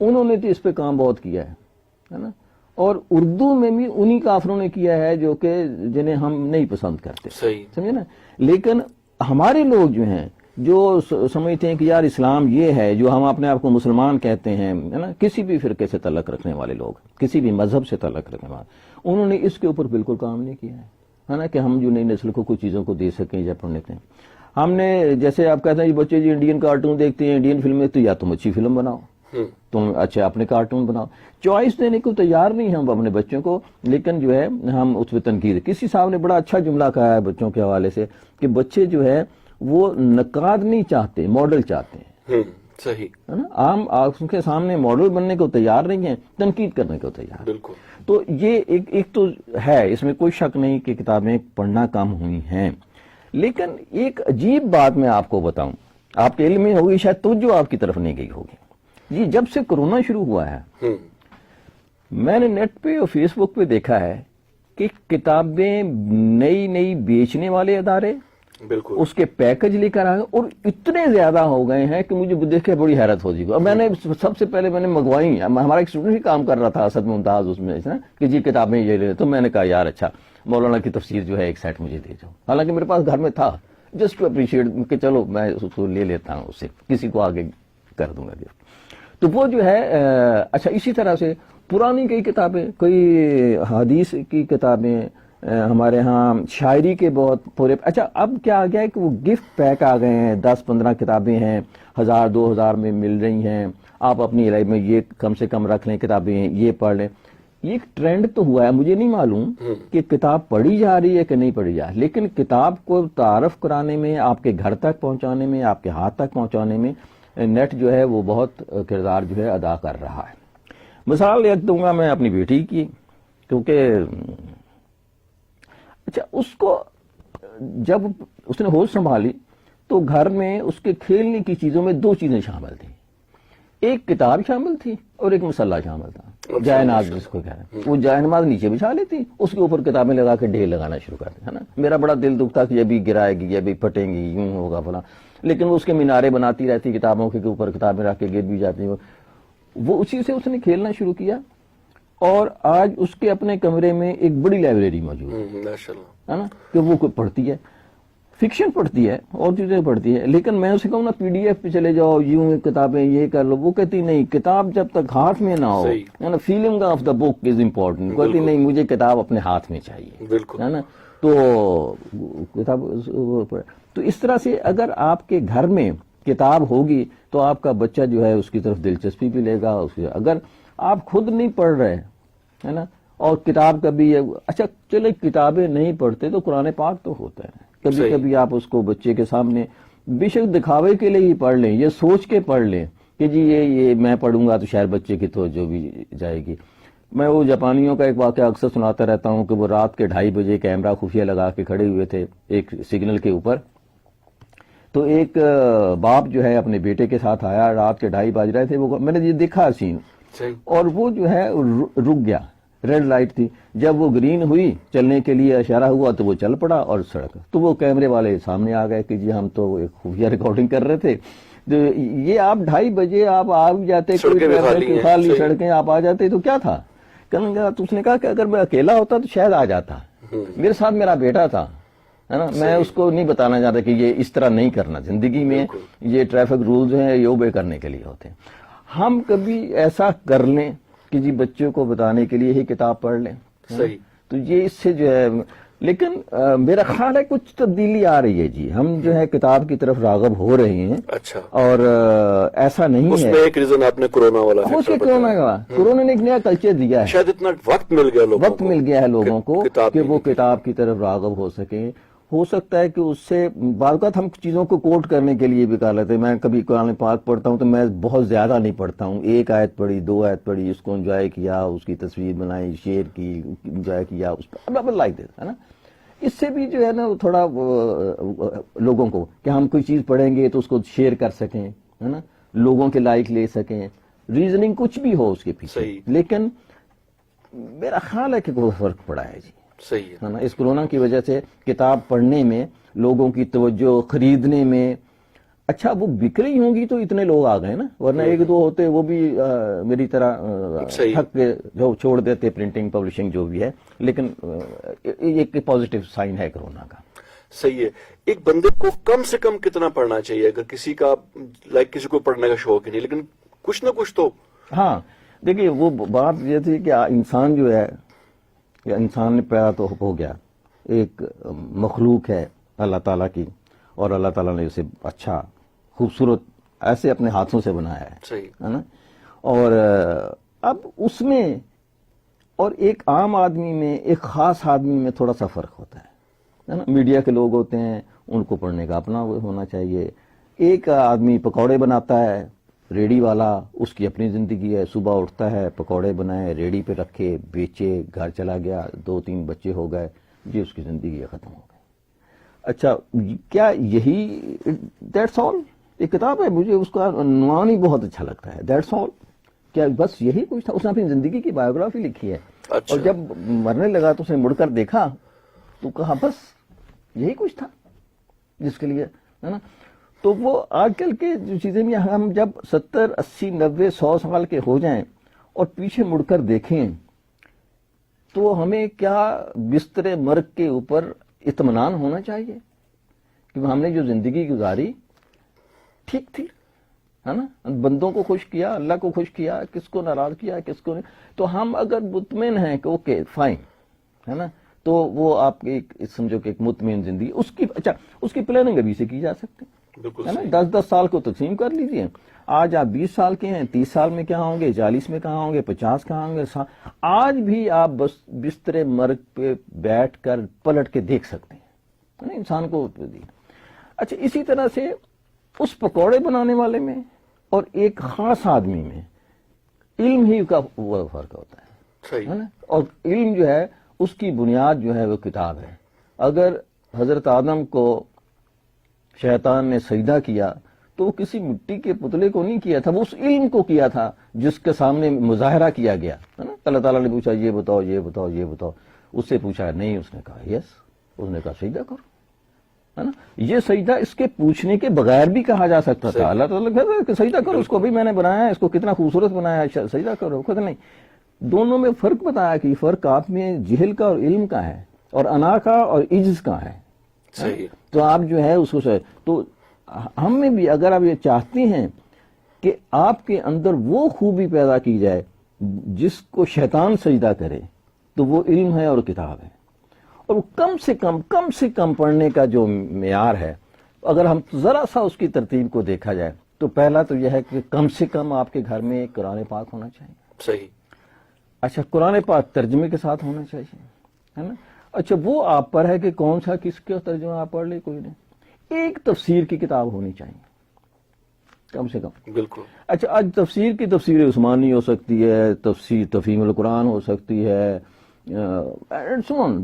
انہوں نے تو اس پہ کام بہت کیا ہے نا, اور اردو میں بھی انہی کافروں نے کیا ہے جو کہ جنہیں ہم نہیں پسند کرتے, سمجھے نا. لیکن ہمارے لوگ جو ہیں جو سمجھتے ہیں کہ یار اسلام یہ ہے, جو ہم اپنے آپ کو مسلمان کہتے ہیں, ہے نا, کسی بھی فرقے سے تعلق رکھنے والے لوگ, کسی بھی مذہب سے تعلق رکھنے والے, انہوں نے اس کے اوپر بالکل کام نہیں کیا ہے نا, کہ ہم جو نئی نسل کو کچھ چیزوں کو دے سکیں یا پڑھنے کے. ہم نے جیسے آپ کہتے ہیں بچے جو انڈین کارٹون دیکھتے ہیں, انڈین فلمیں, تو یا تم اچھی فلم بناؤ, تم اچھے اپنے کارٹون بناؤ. چوائس دینے کو تیار نہیں ہم اپنے بچوں کو, لیکن جو ہے ہم اس پہ تنقید. کسی صاحب نے بڑا اچھا جملہ کہا ہے بچوں کے حوالے سے کہ بچے جو ہے وہ نقاد نہیں چاہتے, ماڈل چاہتے ہیں. صحیح ہے نا, عام ان کے سامنے ماڈل بننے کو تیار نہیں ہیں, تنقید کرنے کو تیار. بالکل. تو یہ ایک تو ہے, اس میں کوئی شک نہیں کہ کتابیں پڑھنا کم ہوئی ہیں. لیکن ایک عجیب بات میں آپ کو بتاؤں, آپ کے علم میں ہوگی شاید توجہ آپ کی طرف نہیں گئی ہوگی. جی جب سے کرونا شروع ہوا ہے میں نے نیٹ پہ اور فیس بک پہ دیکھا ہے کہ کتابیں نئی بیچنے والے ادارے بالکل اس کے پیکج لے کر آئے, اور اتنے زیادہ ہو گئے ہیں کہ مجھے دیکھ کے بڑی حیرت ہو جی. اور میں نے سب سے پہلے میں نے منگوائی, ہمارا ایک اسٹوڈنٹ ہی کام کر رہا تھا اسد ممتاز اس میں کہ جی کتابیں یہ لے, تو میں نے کہا یار اچھا مولانا کی تفسیر جو ہے ایک سیٹ مجھے دے جاؤ. حالانکہ میرے پاس گھر میں تھا, جسٹ ٹو اپریشیٹ کہ چلو میں اس کو لے لیتا ہوں, اس سے کسی کو آگے کر دوں گا گفٹ. تو وہ جو ہے اچھا اسی طرح سے پرانی کئی کتابیں, کوئی حدیث کی کتابیں, ہمارے ہاں شاعری کے بہت پورے. اچھا اب کیا آ گیا ہے کہ وہ گفٹ پیک آ گئے ہیں, 10-15 کتابیں ہیں, 1000-2000 میں مل رہی ہیں, آپ اپنی لائف میں یہ کم سے کم رکھ لیں کتابیں, یہ پڑھ لیں. یہ ایک ٹرینڈ تو ہوا ہے, مجھے نہیں معلوم کہ کتاب پڑھی جا رہی ہے کہ نہیں پڑھی جا رہی, لیکن کتاب کو تعارف کرانے میں, آپ کے گھر تک پہنچانے میں, آپ کے ہاتھ تک پہنچانے میں نیٹ جو ہے وہ بہت کردار جو ہے ادا کر رہا ہے. مثال ایک دوں گا میں اپنی بیٹی کی, کیونکہ اچھا اس کو جب اس نے ہوش سنبھالی تو گھر میں اس کے کھیلنے کی چیزوں میں 2 چیزیں شامل تھیں, ایک کتاب شامل تھی اور ایک مسلح شامل تھا, جائے ناز جس کو کہہ رہے ہیں. وہ جائے نماز نیچے بچھا لیتی, اس کے اوپر کتابیں لگا کے ڈھیر لگانا شروع کر دیا, ہے نا. میرا بڑا دل دکھتا کہ یہ بھی گرائے گی, یہ بھی پھٹیں گی, یوں ہوگا فلاں, لیکن وہ اس کے مینارے بناتی رہتی کتابوں کے اوپر, کتابیں رکھ کے گر بھی جاتی. وہ اسی سے اس نے کھیلنا شروع کیا, اور آج اس کے اپنے کمرے میں ایک بڑی لائبریری موجود ہے نا, کہ وہ پڑھتی ہے, فکشن پڑھتی ہے اور چیزیں پڑھتی ہے. لیکن میں اسے کہوں نا پی ڈی ایف پہ چلے جاؤ, یوں کتابیں یہ کر لو, وہ کہتی نہیں, کتاب جب تک ہاتھ میں نہ ہو, ہے نا, feeling of the book is important. کہتی نہیں, مجھے کتاب اپنے ہاتھ میں چاہیے, ہے نا. تو کتاب, تو اس طرح سے اگر آپ کے گھر میں کتاب ہوگی تو آپ کا بچہ جو ہے اس کی طرف دلچسپی بھی لے گا. اگر آپ خود نہیں پڑھ رہے, ہے نا, اور کتاب کبھی, اچھا چلے کتابیں نہیں پڑھتے تو قرآن پاک تو ہوتا ہے, کبھی کبھی آپ اس کو بچے کے سامنے بے شک دکھاوے کے لیے ہی پڑھ لیں, یہ سوچ کے پڑھ لیں کہ جی یہ میں پڑھوں گا تو شاید بچے کی توجہ بھی جائے گی. میں وہ جاپانیوں کا ایک واقعہ اکثر سناتا رہتا ہوں کہ وہ رات کے 2:30 بجے کیمرہ خفیہ لگا کے کھڑے ہوئے تھے ایک سگنل کے اوپر. تو ایک باپ جو ہے اپنے بیٹے کے ساتھ آیا, رات کے 2:30 بج رہے تھے, وہ میں نے یہ دیکھا سین, اور وہ جو ہے رک گیا, ریڈ لائٹ تھی, جب وہ گرین ہوئی چلنے کے لیے اشارہ ہوا تو وہ چل پڑا اور سڑک. تو وہ کیمرے والے سامنے آ گئے کہ جی ہم تو ایک خفیہ ریکارڈنگ کر رہے تھے, تو یہ آپ 2:30 بجے آپ آ جاتے, کوئی خالی سڑکیں آپ آ جاتے تو کیا تھا. کہنے لگا, تو اس نے کہا کہ اگر میں اکیلا ہوتا تو شاید آ جاتا, میرے ساتھ میرا بیٹا تھا, ہے نا, میں اس کو نہیں بتانا چاہتا کہ یہ اس طرح نہیں کرنا. زندگی میں یہ ٹریفک رولز ہیں, یہ اوبے کرنے کے لیے ہوتے ہیں. ہم کبھی ایسا کر لیں کہ جی بچوں کو بتانے کے لیے ہی کتاب پڑھ لیں, تو یہ اس سے جو ہے, لیکن میرا خیال ہے کچھ تبدیلی آ رہی ہے جی, ہم جو ہے کتاب کی طرف راغب ہو رہے ہیں. اچھا, اور ایسا نہیں اس ہے. میں ایک ریزن آپ نے کرونا والا کورونا نے ایک نیا کلچر دیا ہے, شاید اتنا وقت مل گیا ہے لوگوں کو کہ وہ کتاب کی طرف راغب ہو سکیں. ہو سکتا ہے کہ اس سے بعض اوقات ہم چیزوں کو کوٹ کرنے کے لیے بھی کر لیتے ہیں. میں کبھی قرآن پاک پڑھتا ہوں تو میں بہت زیادہ نہیں پڑھتا ہوں, ایک آیت پڑھی, 2 آیت پڑھی, اس کو انجوائے کیا, اس کی تصویر بنائی, شیئر کی, انجوائے کیا, اس پر لائک دے, ہے نا. اس سے بھی جو ہے نا تھوڑا لوگوں کو کہ ہم کوئی چیز پڑھیں گے تو اس کو شیئر کر سکیں, ہے نا, لوگوں کے لائک لے سکیں, ریزننگ کچھ بھی ہو اس کے پیچھے. لیکن میرا خیال ہے کہ کوئی فرق پڑا ہے جی, صحیح ہے نا. اس کورونا کی وجہ سے کتاب پڑھنے میں, لوگوں کی توجہ خریدنے میں, اچھا وہ بک رہی ہوں گی تو اتنے لوگ آ گئے نا, ورنہ 1-2 ہوتے وہ بھی میری طرح حق جو چھوڑ دیتے پرنٹنگ پبلشنگ جو بھی ہے. لیکن ایک پازیٹیو سائن ہے کورونا کا. صحیح ہے. ایک بندے کو کم سے کم کتنا پڑھنا چاہیے, اگر کسی کا کسی کو پڑھنے کا شوق ہی نہیں لیکن کچھ نہ کچھ تو. ہاں دیکھیے, وہ بات یہ تھی کہ انسان جو ہے, انسان نے پیدا تو ہو گیا, ایک مخلوق ہے اللہ تعالیٰ کی, اور اللہ تعالیٰ نے اسے اچھا خوبصورت ایسے اپنے ہاتھوں سے بنایا ہے نا. اور اب اس میں اور ایک عام آدمی میں, ایک خاص آدمی میں تھوڑا سا فرق ہوتا ہے نا. میڈیا کے لوگ ہوتے ہیں, ان کو پڑھنے کا اپنا ہونا چاہیے. ایک آدمی پکوڑے بناتا ہے, ریڑی والا, اس کی اپنی زندگی ہے, صبح اٹھتا ہے, پکوڑے بنائے, ریڑی پہ رکھے, بیچے, گھر چلا گیا, 2-3 بچے ہو گئے, یہ اس کی زندگی ختم ہو گئی. اچھا, کیا یہی دیٹس آل؟ ایک کتاب ہے, مجھے اس کا عنوان ہی بہت اچھا لگتا ہے, دیٹس آل. کیا بس یہی کچھ تھا؟ اس نے اپنی زندگی کی بایوگرافی لکھی ہے. اور جب مرنے لگا تو اس نے مڑ کر دیکھا تو کہا بس یہی کچھ تھا جس کے لیے, ہے نا. تو وہ آج کل کے جو چیزیں بھی, ہم جب 70, 80, 90, 100 سال کے ہو جائیں اور پیچھے مڑ کر دیکھیں تو ہمیں کیا بستر مرگ کے اوپر اطمینان ہونا چاہیے کہ ہم نے جو زندگی گزاری ٹھیک تھی, ہے نا, بندوں کو خوش کیا, اللہ کو خوش کیا, کس کو ناراض کیا, کس کو نہیں. تو ہم اگر مطمئن ہیں کہ اوکے فائن, ہے نا, تو وہ آپ کی سمجھو کہ ایک مطمئن زندگی, اس کی اچھا اس کی پلاننگ ابھی سے کی جا سکتی ہے نا. 10-10 سال کو تقسیم کر لیجئے. آج آپ 20 سال کے ہیں, 30 سال میں کیا ہوں گے, 40 میں کہاں ہوں گے, 50 کہاں ہوں گے. آج بھی آپ بس بستر مرگ پہ بیٹھ کر پلٹ کے دیکھ سکتے ہیں انسان کو. اچھا, اسی طرح سے اس پکوڑے بنانے والے میں اور ایک خاص آدمی میں علم ہی کا فرق ہوتا ہے نا. اور علم جو ہے اس کی بنیاد جو ہے وہ کتاب ہے. اگر حضرت آدم کو شیطان نے سجدہ کیا تو وہ کسی مٹی کے پتلے کو نہیں کیا تھا, وہ اس علم کو کیا تھا جس کے سامنے مظاہرہ کیا گیا, ہے نا. اللہ تعالیٰ نے پوچھا یہ بتاؤ, یہ بتاؤ, یہ بتاؤ, اس سے پوچھا نہیں, اس نے کہا یس, اس نے کہا سجدہ کرو, ہے نا. یہ سجدہ اس کے پوچھنے کے بغیر بھی کہا جا سکتا تھا. اللہ تعالیٰ کہتا کہ سجدہ کرو, اس کو بھی میں نے بنایا ہے, اس کو کتنا خوبصورت بنایا ہے, سجدہ کرو. خود نہیں, دونوں میں فرق بتایا کہ فرق آپ میں جہل کا اور علم کا ہے, اور انا کا اور عجز کا ہے. تو آپ جو ہے اس کو تو ہم میں بھی اگر آپ یہ چاہتے ہیں کہ آپ کے اندر وہ خوبی پیدا کی جائے جس کو شیطان سجدہ کرے, تو وہ علم ہے اور کتاب ہے. اور وہ کم سے کم پڑھنے کا جو معیار ہے, اگر ہم ذرا سا اس کی ترتیب کو دیکھا جائے تو پہلا تو یہ ہے کہ کم سے کم آپ کے گھر میں ایک قرآن پاک ہونا چاہیے. صحیح. اچھا, قرآن پاک ترجمے کے ساتھ ہونا چاہیے, ہے نا. اچھا, وہ آپ پر ہے کہ کون سا کس کا ترجمہ آپ پڑھ لے, کوئی نہیں. ایک تفسیر کی کتاب ہونی چاہیے, کم سے کم. بالکل. اچھا آج تفسیر کی تفسیر عثمانی ہو سکتی ہے, تفسیر تفہیم القرآن ہو سکتی ہے,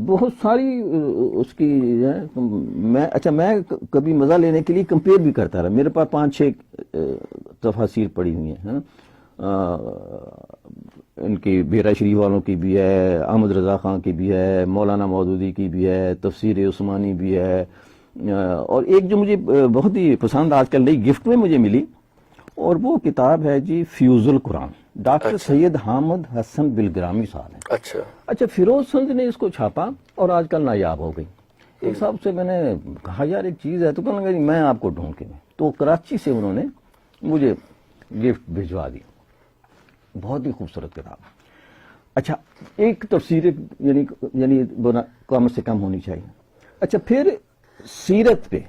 بہت ساری اس کی ہے. میں کبھی مزہ لینے کے لیے کمپیئر بھی کرتا رہا. میرے پاس 5-6 تفاسیر پڑی ہوئی ہیں, ان کی بیرا شریف والوں کی بھی ہے, احمد رضا خان کی بھی ہے, مولانا مودودی کی بھی ہے, تفسیر عثمانی بھی ہے, اور ایک جو مجھے بہت ہی پسند آج کل نئی گفٹ میں مجھے ملی, اور وہ کتاب ہے جی فیوز القرآن, ڈاکٹر سید حامد حسن بلگرامی صاحب ہیں. اچھا فیروز سنج نے اس کو چھاپا اور آج کل نایاب ہو گئی. ایک صاحب سے میں نے کہا یار ایک چیز ہے, تو کہنے لگا میں آپ کو ڈھونڈ کے دوں. تو کراچی سے انہوں نے مجھے گفٹ بھجوا دی. بہت ہی خوبصورت کتاب. اچھا ایک تفسیر یعنی کم سے کم ہونی چاہیے. اچھا پھر سیرت پہ,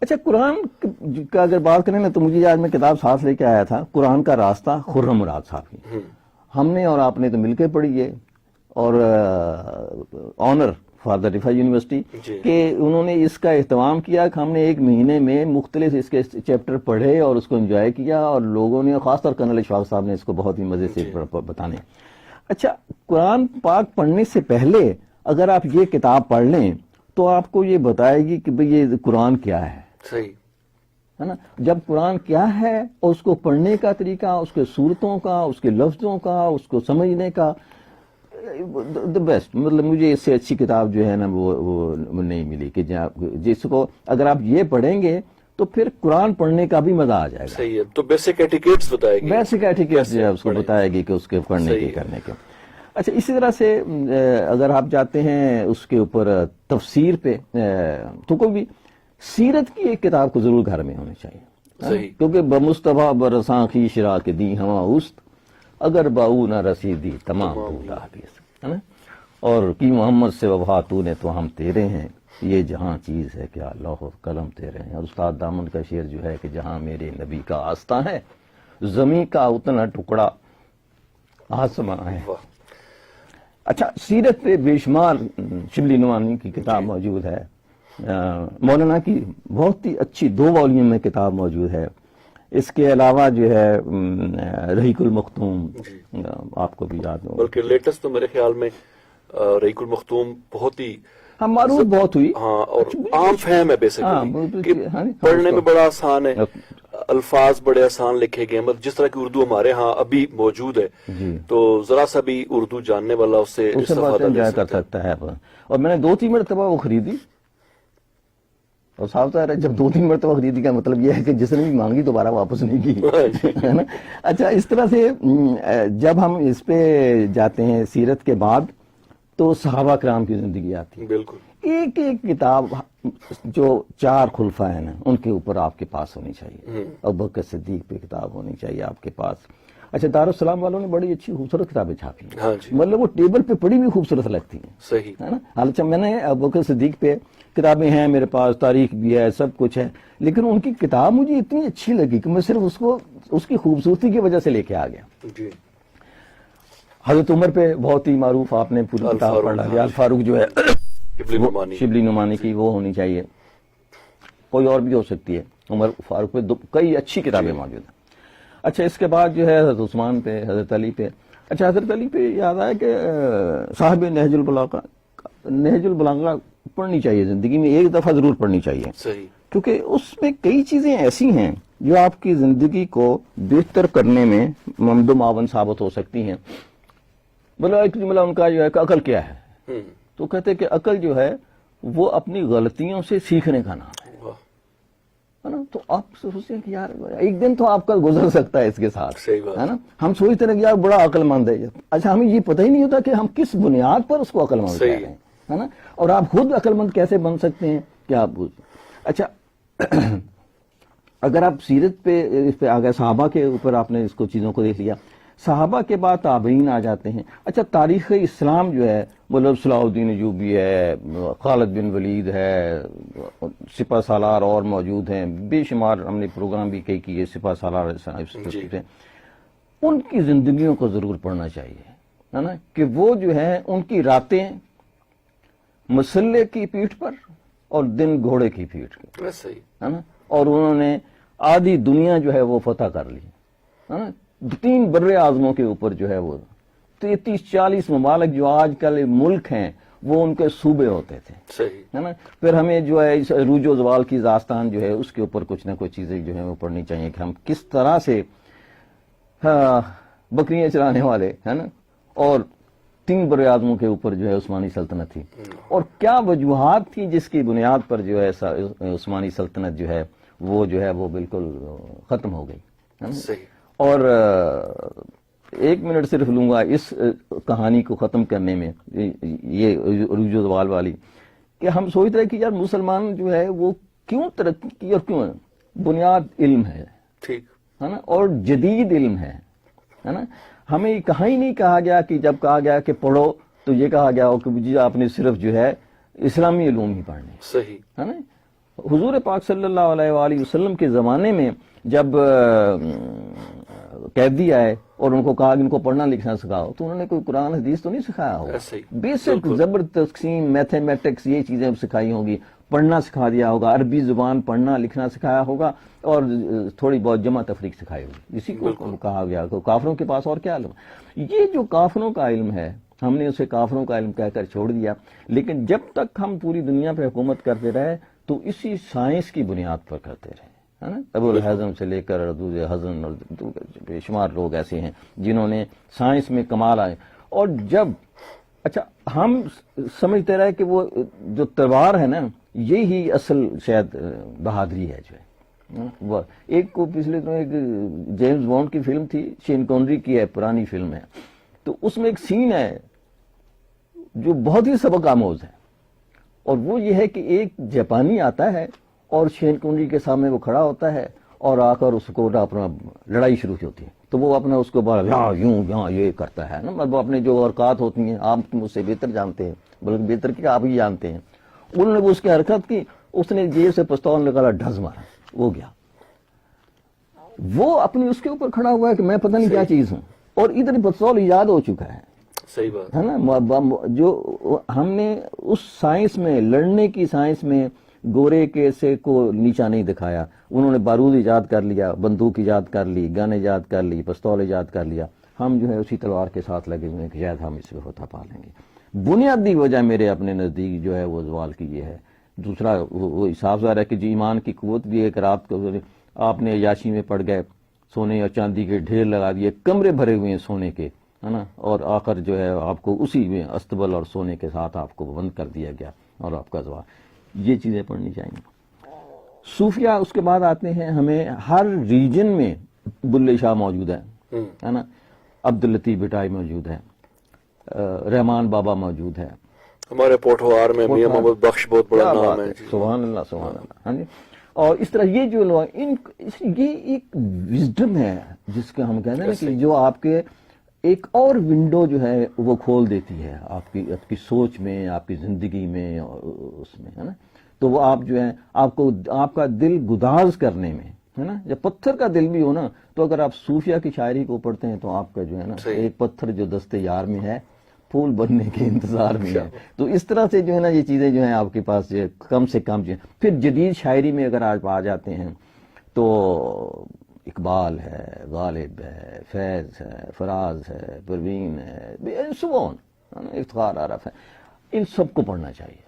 اچھا قرآن کا اگر بات کریں نا تو مجھے آج میں کتاب ساتھ لے کے آیا تھا, قرآن کا راستہ, خرم مراد صاحب کی. ہم نے اور آپ نے تو مل کے پڑھی ہے, اور آنر فادر رفا یونیورسٹی کہ انہوں نے اس کا اہتمام کیا کہ ہم نے 1 مہینے میں مختلف اس کے چیپٹر پڑھے اور اس کو انجوائے کیا, اور لوگوں نے خاص طور کرنل اشفاق صاحب نے اس کو بہت ہی مزے سے بتانے. اچھا قرآن پاک پڑھنے سے پہلے اگر آپ یہ کتاب پڑھ لیں تو آپ کو یہ بتائے گی کہ بھئی یہ قرآن کیا ہے. صحیح ہے نا. جب قرآن کیا ہے اور اس کو پڑھنے کا طریقہ, اس کے صورتوں کا, اس کے لفظوں کا, اس کو سمجھنے کا, دا بیسٹ. مطلب مجھے اس سے اچھی کتاب جو ہے نا وہ نہیں ملی کہ جس کو اگر آپ یہ پڑھیں گے تو پھر قرآن پڑھنے کا بھی مزہ آ جائے گا. صحیح ہے. تو بیسک ایٹیکیٹس بتائے گی, بیسک ایٹیکیٹس جو ہے اس کو بتائے گی کہ اس کے پڑھنے کے کرنے کے. اچھا اسی طرح سے اگر آپ جاتے ہیں اس کے اوپر تفسیر پہ, تو کوئی بھی سیرت کی ایک کتاب کو ضرور گھر میں ہونی چاہیے. کیونکہ بمصطفیٰ برساں کی شرا کے دی ہوا اوست, اگر باؤ نہ رسیدی تمام بولا حدیث, ہے نا. اور کی محمد سے وفا تو نے تو ہم تیرے ہیں, یہ جہاں چیز ہے کیا لوح و قلم تیرے ہیں. اور استاد دامن کا شعر جو ہے کہ جہاں میرے نبی کا آستاں ہے, زمین کا اتنا ٹکڑا آسماں ہے. اچھا سیرت پہ بے شمار شبلی نعمانی کی کتاب موجود ہے, مولانا کی بہت ہی اچھی 2 والیوم میں کتاب موجود ہے. اس کے علاوہ جو ہے رحیق المختوم, آپ کو بھی یاد ہو, بلکہ لیٹسٹ تو میرے خیال میں رحیق المختوم بہت ہی معروف بہت ہوئی, اور عام فہم ہے بیسیکلی, پڑھنے میں بڑا آسان ہے, الفاظ بڑے آسان لکھے گئے. مطلب جس طرح کی اردو ہمارے ہاں ابھی موجود ہے, تو ذرا سا بھی اردو جاننے والا اس سے استفادہ کر سکتا ہے. اور میں نے 2-3 مرتبہ وہ خریدی, اور صاحب ظاہر ہے جب 2-3 مرتبہ خریدی کا مطلب یہ ہے کہ جس نے بھی مانگی دوبارہ واپس نہیں کی, ہے نا. اچھا اس طرح سے جب ہم اس پہ جاتے ہیں سیرت کے بعد تو صحابہ کرام کی زندگی آتی ہے. بالکل. ایک کتاب جو 4 خلفاء ہیں نا ان کے اوپر آپ کے پاس ہونی چاہیے. ابوبکر صدیق پہ کتاب ہونی چاہیے آپ کے پاس. اچھا دارالسلام والوں نے بڑی اچھی خوبصورت کتابیں چھاپی ہیں, مطلب وہ ٹیبل پہ پڑی بھی خوبصورت لگتی ہیں. صحیح ہے نا. حالانکہ میں نے ابوبکر صدیق پہ کتابیں ہیں میرے پاس, تاریخ بھی ہے, سب کچھ ہے, لیکن ان کی کتاب مجھے اتنی اچھی لگی کہ میں صرف اس کی خوبصورتی کی وجہ سے لے کے آ گیا. حضرت عمر پہ بہت ہی معروف, آپ نے پوری کتاب پڑھ لی. الفاروق جو ہے شبلی نعمانی کی, وہ ہونی چاہیے. کوئی اور بھی ہو سکتی ہے. عمر فاروق پہ کئی اچھی کتابیں موجود ہیں. اچھا اس کے بعد جو ہے حضرت عثمان پہ, حضرت علی پہ. اچھا حضرت علی پہ یاد آیا کہ صاحب نہج البلاغہ پڑھنی چاہیے, زندگی میں ایک دفعہ ضرور پڑھنی چاہیے. صحیح. کیونکہ اس میں کئی چیزیں ایسی ہیں جو آپ کی زندگی کو بہتر کرنے میں ممد و معاون ثابت ہو سکتی ہیں. بلا ایک جملہ ان کا جو ہے کہ عقل کیا ہے, تو کہتے کہ عقل جو ہے وہ اپنی غلطیوں سے سیکھنے کا نام ہے نا. تو آپ سوچتے ہیں کہ یار ایک دن تو آپ کا گزر سکتا ہے اس کے ساتھ, ہے نا. ہم سوچتے ہیں کہ یار بڑا عقل مند ہے. اچھا ہمیں یہ پتہ ہی نہیں ہوتا کہ ہم کس بنیاد پر اس کو عقل مند کہہ رہے ہیں, ہے نا. اور آپ خود عقل مند کیسے بن سکتے ہیں کیا آپ اچھا اگر آپ سیرت پہ اس پہ آ گئے, صحابہ کے اوپر آپ نے اس کو چیزوں کو دیکھ لیا, صحابہ کے بعد تابعین آ جاتے ہیں. اچھا تاریخ اسلام جو ہے مطلب صلاح الدین ایوبی ہے, خالد بن ولید ہے, سپہ سالار اور موجود ہیں, بے شمار ہم نے پروگرام بھی کئی کیے سپہ سالار ہیں. ان کی زندگیوں کو ضرور پڑھنا چاہیے, ہے نا, کہ وہ جو ہے ان کی راتیں مسلح کی پیٹھ پر اور دن گھوڑے کی پیٹھ پر, ہے نا. اور انہوں نے آدھی دنیا جو ہے وہ فتح کر لی ہے نا. 3 بر اعظموں کے اوپر جو ہے وہ 33-40 ممالک جو آج کل ملک ہیں وہ ان کے صوبے ہوتے تھے صحیح ہے نا. پھر ہمیں جو ہے اس عروج و زوال کی داستان جو ہے اس کے اوپر کچھ نہ کچھ چیزیں جو ہیں وہ پڑھنی چاہیے کہ ہم کس طرح سے بکریاں چلانے والے ہے نا اور 3 بر اعظموں کے اوپر جو ہے عثمانی سلطنت تھی اور کیا وجوہات تھی جس کی بنیاد پر جو ہے عثمانی سلطنت جو ہے وہ بالکل ختم ہو گئی ہے نا. صحیح. اور 1 منٹ صرف لوں گا اس کہانی کو ختم کرنے میں یہ عروج و زوال والی کہ ہم سوچتے ہیں کہ یار مسلمان جو ہے وہ کیوں ترقی کی اور کیوں بنیاد علم ہے ٹھیک ہے نا اور جدید علم ہے نا. ہمیں کہاں ہی نہیں کہا گیا کہ جب کہا گیا کہ پڑھو تو یہ کہا گیا ہو کہ جی آپ نے صرف جو ہے اسلامی علوم ہی پڑھنے صحیح ہے نا. حضور پاک صلی اللہ علیہ وآلہ وسلم کے زمانے میں جب قیدی آئے اور ان کو کہا کہ ان کو پڑھنا لکھنا سکھاؤ تو انہوں نے کوئی قرآن حدیث تو نہیں سکھایا ہوگا. بیسک زبر تقسیم میتھمیٹکس یہ چیزیں سکھائی ہوں گی, پڑھنا سکھا دیا ہوگا, عربی زبان پڑھنا لکھنا سکھایا ہوگا اور تھوڑی بہت جمع تفریق سکھائی ہوگی. اسی کو کہا گیا کہ کافروں کے پاس اور کیا علم. یہ جو کافروں کا علم ہے ہم نے اسے کافروں کا علم کہہ کر چھوڑ دیا. لیکن جب تک ہم پوری دنیا پہ حکومت کرتے رہے تو اسی سائنس کی بنیاد پر کرتے رہے ہے نا. ابو الحزم سے لے کر حزن اور بے شمار لوگ ایسے ہیں جنہوں نے سائنس میں کمال آئے. اور جب اچھا ہم سمجھتے رہے کہ وہ جو تلوار ہے نا یہی اصل شاید بہادری ہے جو ہے. ایک کو پچھلے دنوں ایک جیمز بانڈ کی فلم تھی, شین کونری کی ہے, پرانی فلم ہے, تو اس میں ایک سین ہے جو بہت ہی سبق آموز ہے اور وہ یہ ہے کہ ایک جاپانی آتا ہے اور شین کونری کے سامنے وہ کھڑا ہوتا ہے اور آ کر اس کو اپنا لڑائی شروع ہوتی ہے تو وہ اپنا اس کو یوں یہ کرتا ہے نا. مطلب اپنے جو حرکات ہوتی ہیں آپ مجھ سے بہتر جانتے ہیں, بلکہ بہتر کیا آپ ہی جانتے ہیں. انہوں نے اس کی حرکت کی, اس نے جیب سے پستول نکالا, ڈھز مارا, وہ گیا. وہ اپنے اس کے اوپر کھڑا ہوا ہے کہ میں پتہ نہیں کیا چیز ہوں اور ادھر پستول ایجاد ہو چکا ہے. صحیح بات ہے نا. جو ہم نے اس سائنس میں, لڑنے کی سائنس میں گورے کے سے کو نیچا نہیں دکھایا. انہوں نے بارود ایجاد کر لیا, بندوق ایجاد کر لی, گن ایجاد کر لی, پستول ایجاد کر لیا. ہم جو ہے اسی تلوار کے ساتھ لگے ہوئے ہیں کہ شاید ہم اس پہ فتح پا لیں گے. بنیادی وجہ میرے اپنے نزدیک جو ہے وہ زوال کی یہ ہے. دوسرا وہ صاف ظاہر ہے کہ جی ایمان کی قوت بھی ایک رات کو آپ نے عیاشی میں پڑ گئے, سونے اور چاندی کے ڈھیر لگا دیے, کمرے بھرے ہوئے ہیں سونے کے ہے نا, اور آخر جو ہے آپ کو اسی میں استبل اور سونے کے ساتھ آپ کو بند کر دیا گیا اور آپ کا زوال. یہ چیزیں پڑھنی چاہیے. صوفیہ اس کے بعد آتے ہیں. ہمیں ہر ریجن میں بلے شاہ موجود ہے نا, عبداللطیف بٹائی موجود ہے, رحمان بابا موجود ہے, ہمارے پوٹھوہار میں میاں محمد بخش بہت بڑا نام ہے. سبحان اللہ سبحان اللہ. ہاں جی. اور اس طرح یہ جو لوگ یہ ایک وزڈم ہے جس کا ہم کہتے ہیں نا کہ جو آپ کے ایک اور ونڈو جو ہے وہ کھول دیتی ہے آپ کی سوچ میں, آپ کی زندگی میں, اس میں ہے نا. تو وہ آپ جو ہے آپ کا دل گداز کرنے میں ہے نا, جب پتھر کا دل بھی ہو نا تو اگر آپ صوفیہ کی شاعری کو پڑھتے ہیں تو آپ کا جو ہے نا ایک پتھر جو دستے یار میں ہے پھول بننے کے انتظار میں ہے. تو اس طرح سے جو ہے نا یہ چیزیں جو ہیں آپ کے پاس جو کم سے کم جو ہے. پھر جدید شاعری میں اگر آج آ جاتے ہیں تو اقبال ہے, غالب ہے, فیض ہے, فراز ہے, پروین ہے, سبون, افتخار عارف ہے. ان سب کو پڑھنا چاہیے.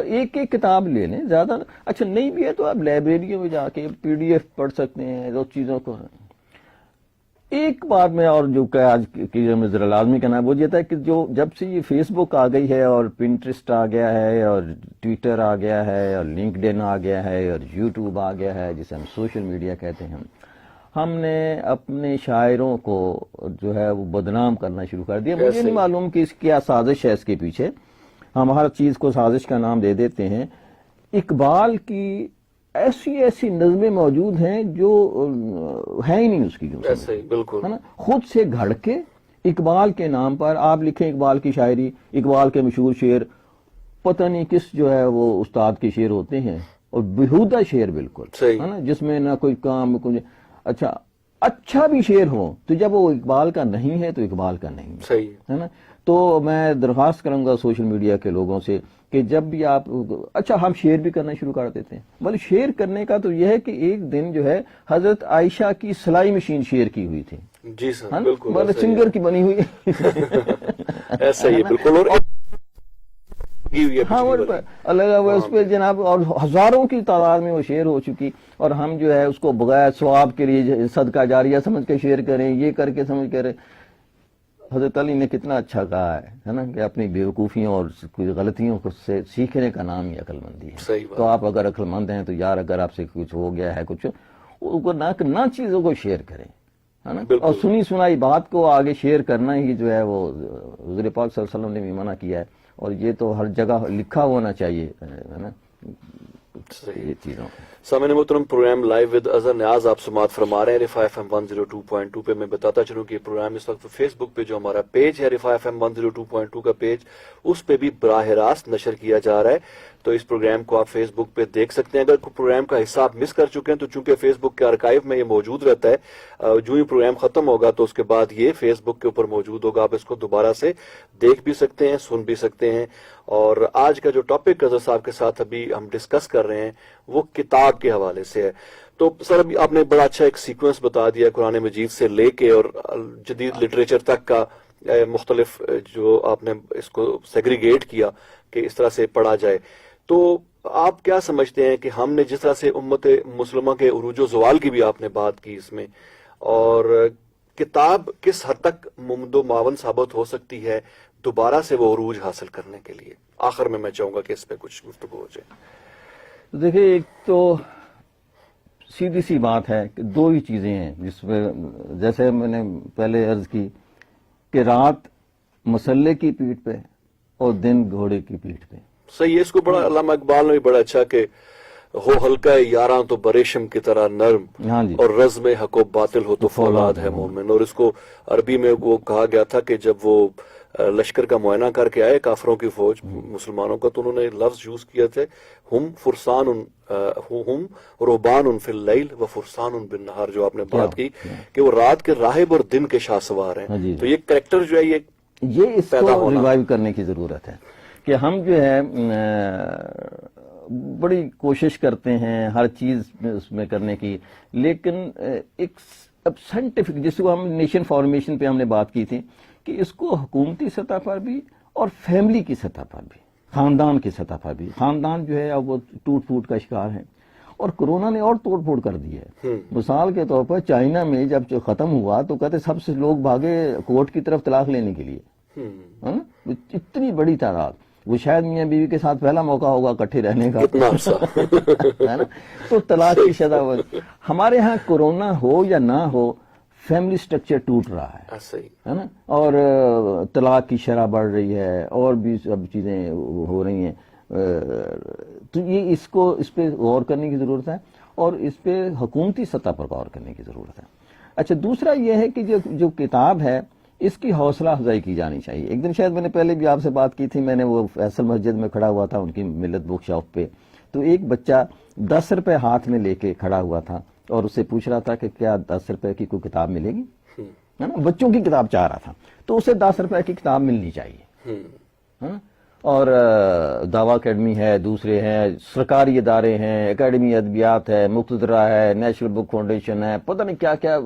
ایک ایک کتاب لے لیں, زیادہ اچھا نہیں بھی ہے تو آپ لائبریریوں میں جا کے PDF پڑھ سکتے ہیں اس چیزوں کو. ایک بات میں اور جو کہ آج کی ذرا لازمی کہنا ہے وہ یہ تھا کہ جو جب سے یہ فیس بک آ گئی ہے اور پنٹرسٹ آ گیا ہے اور ٹویٹر آ گیا ہے اور لنکڈ ان آ گیا ہے اور یوٹیوب آ گیا ہے جسے ہم سوشل میڈیا کہتے ہیں, ہم نے اپنے شاعروں کو جو ہے وہ بدنام کرنا شروع کر دیا. مجھے نہیں معلوم کہ اس کیا سازش ہے اس کے پیچھے. ہم ہر چیز کو سازش کا نام دے دیتے ہیں. اقبال کی ایسی نظمیں موجود ہیں جو ہے ہی نہیں اس کی, بالکل ہے نا, خود سے گھڑ کے اقبال کے نام پر آپ لکھیں اقبال کی شاعری, اقبال کے مشہور شعر پتہ نہیں کس جو ہے وہ استاد کے شعر ہوتے ہیں اور بیہودہ شعر بالکل ہے نا, جس میں نہ کوئی کام کچھ. اچھا بھی شعر ہو تو جب وہ اقبال کا نہیں ہے تو اقبال کا نہیں ہے نا. تو میں درخواست کروں گا سوشل میڈیا کے لوگوں سے کہ جب بھی آپ اچھا ہم شیئر بھی کرنا شروع کر دیتے ہیں، بلکہ شیئر کرنے کا تو یہ ہے کہ ایک دن جو ہے حضرت عائشہ کی سلائی مشین شیئر کی ہوئی تھی، جی سر بالکل مطلب سنگر کی بنی ہوئی ایسا ہی بالکل، اور ہاں اللہ اس پہ جناب، اور ہزاروں کی تعداد میں وہ شیئر ہو چکی، اور ہم جو ہے اس کو بغیر ثواب کے لیے صدقہ جاریہ سمجھ کے شیئر کریں، یہ کر کے سمجھ کر. حضرت علی نے کتنا اچھا کہا ہے نا کہ اپنی بیوقوفیوں اور کچھ غلطیوں سے سیکھنے کا نام ہی عقل مندی ہے. تو آپ اگر عقل مند ہیں تو یار اگر آپ سے کچھ ہو گیا ہے کچھ نہ چیزوں کو شیئر کریں، ہے نا، اور سنی سنائی بات کو آگے شیئر کرنا ہی جو ہے وہ حضور پاک صلی اللہ علیہ وسلم نے بھی منع کیا ہے، اور یہ تو ہر جگہ لکھا ہونا چاہیے، ہے نا یہ چیزوں. سامعین محترم، پروگرام لائیو ود اظہر نیاز آپ سماعت فرما رہے ہیں رفا ایف ایم 102.2 پہ. میں بتاتا چلوں کہ یہ پروگرام اس وقت فیس بک پہ جو ہمارا پیج ہے رفا ایف ایم 102.2 کا پیج، اس پہ بھی براہ راست نشر کیا جا رہا ہے. تو اس پروگرام کو آپ فیس بک پہ دیکھ سکتے ہیں. اگر کوئی پروگرام کا حصہ آپ مس کر چکے ہیں تو چونکہ فیس بک کے آرکائیو میں یہ موجود رہتا ہے، جو ہی پروگرام ختم ہوگا تو اس کے بعد یہ فیس بک کے اوپر موجود ہوگا، آپ اس کو دوبارہ سے دیکھ بھی سکتے ہیں، سن بھی سکتے ہیں. اور آج کا جو ٹاپک اظہر صاحب کے ساتھ ابھی ہم ڈسکس کر رہے ہیں وہ کتاب کے حوالے سے ہے. تو سر ابھی آپ نے بڑا اچھا ایک سیکوینس بتا دیا قرآن مجید سے لے کے اور جدید لٹریچر تک کا، مختلف جو آپ نے اس کو سیگریگیٹ کیا کہ اس طرح سے پڑھا جائے. تو آپ کیا سمجھتے ہیں کہ ہم نے جس طرح سے امت مسلمہ کے عروج و زوال کی بھی آپ نے بات کی اس میں، اور کتاب کس حد تک ممد و معاون ثابت ہو سکتی ہے دوبارہ سے وہ عروج حاصل کرنے کے لیے؟ آخر میں چاہوں گا کہ اس پہ کچھ گفتگو ہو جائے. دیکھیں، ایک تو سیدھی سی بات ہے کہ دو ہی چیزیں ہیں جس میں، جیسے میں نے پہلے عرض کی کہ رات مسلح کی پیٹھ پہ اور دن گھوڑے کی پیٹھ پہ. صحیح ہے. اس کو بڑا علامہ اقبال نے بھی بڑا اچھا کہ ہو ہلکا یاراں تو بریشم کی طرح نرم، ہاں جی، اور رزم حق و باطل ہو تو فولاد ہے مومن. اور اس کو عربی میں وہ کہا گیا تھا کہ جب وہ لشکر کا معائنہ کر کے آئے کافروں کی فوج مسلمانوں کا، تو انہوں نے لفظ یوز کیا تھے ہم فرسان ہم رہبان فی اللیل و فرسان بالنہار، جو آپ نے بات کی کہ وہ رات کے راہب اور دن کے شاہ سوار ہیں. تو یہ کریکٹر جو ہے یہ اس کو ریوائیو کرنے کی ضرورت ہے کہ ہم جو ہے بڑی کوشش کرتے ہیں ہر چیز اس میں کرنے کی، لیکن ایک سائنٹیفک، جس کو ہم نیشن فارمیشن پہ ہم نے بات کی تھی، کہ اس کو حکومتی سطح پر بھی اور فیملی کی سطح پر بھی، خاندان کی سطح پر بھی. خاندان جو ہے اب وہ ٹوٹ پھوٹ کا شکار ہے، اور کورونا نے اور توڑ پھوڑ کر دی ہے. مثال کے طور پر چائنا میں جب ختم ہوا تو کہتے سب سے لوگ بھاگے کورٹ کی طرف طلاق لینے کے لیے، اتنی بڑی تعداد. وہ شاید میاں بیوی کے ساتھ پہلا موقع ہوگا اکٹھے رہنے کا، ہے نا. تو طلاق کی شرح، ہمارے ہاں کورونا ہو یا نہ ہو فیملی سٹرکچر ٹوٹ رہا ہے نا، اور طلاق کی شرح بڑھ رہی ہے، اور بھی سب چیزیں ہو رہی ہیں. تو یہ اس پہ غور کرنے کی ضرورت ہے، اور اس پہ حکومتی سطح پر غور کرنے کی ضرورت ہے. اچھا، دوسرا یہ ہے کہ جو کتاب ہے اس کی حوصلہ افزائی کی جانی چاہیے. ایک دن شاید میں نے پہلے بھی آپ سے بات کی تھی، میں نے وہ فیصل مسجد میں کھڑا ہوا تھا ان کی ملت بک شاپ پہ، تو ایک بچہ 10 روپے ہاتھ میں لے کے کھڑا ہوا تھا اور اسے پوچھ رہا تھا کہ کیا 10 روپے کی کوئی کتاب ملے گی، ہے نا، بچوں کی کتاب چاہ رہا تھا. تو اسے 10 روپے کی کتاب ملنی چاہیے. اور دعویٰ اکیڈمی ہے، دوسرے ہیں سرکاری ادارے ہیں، اکیڈمی ادبیات ہے، مقتدرہ ہے، نیشنل بک فاؤنڈیشن ہے، پتہ نہیں کیا کیا.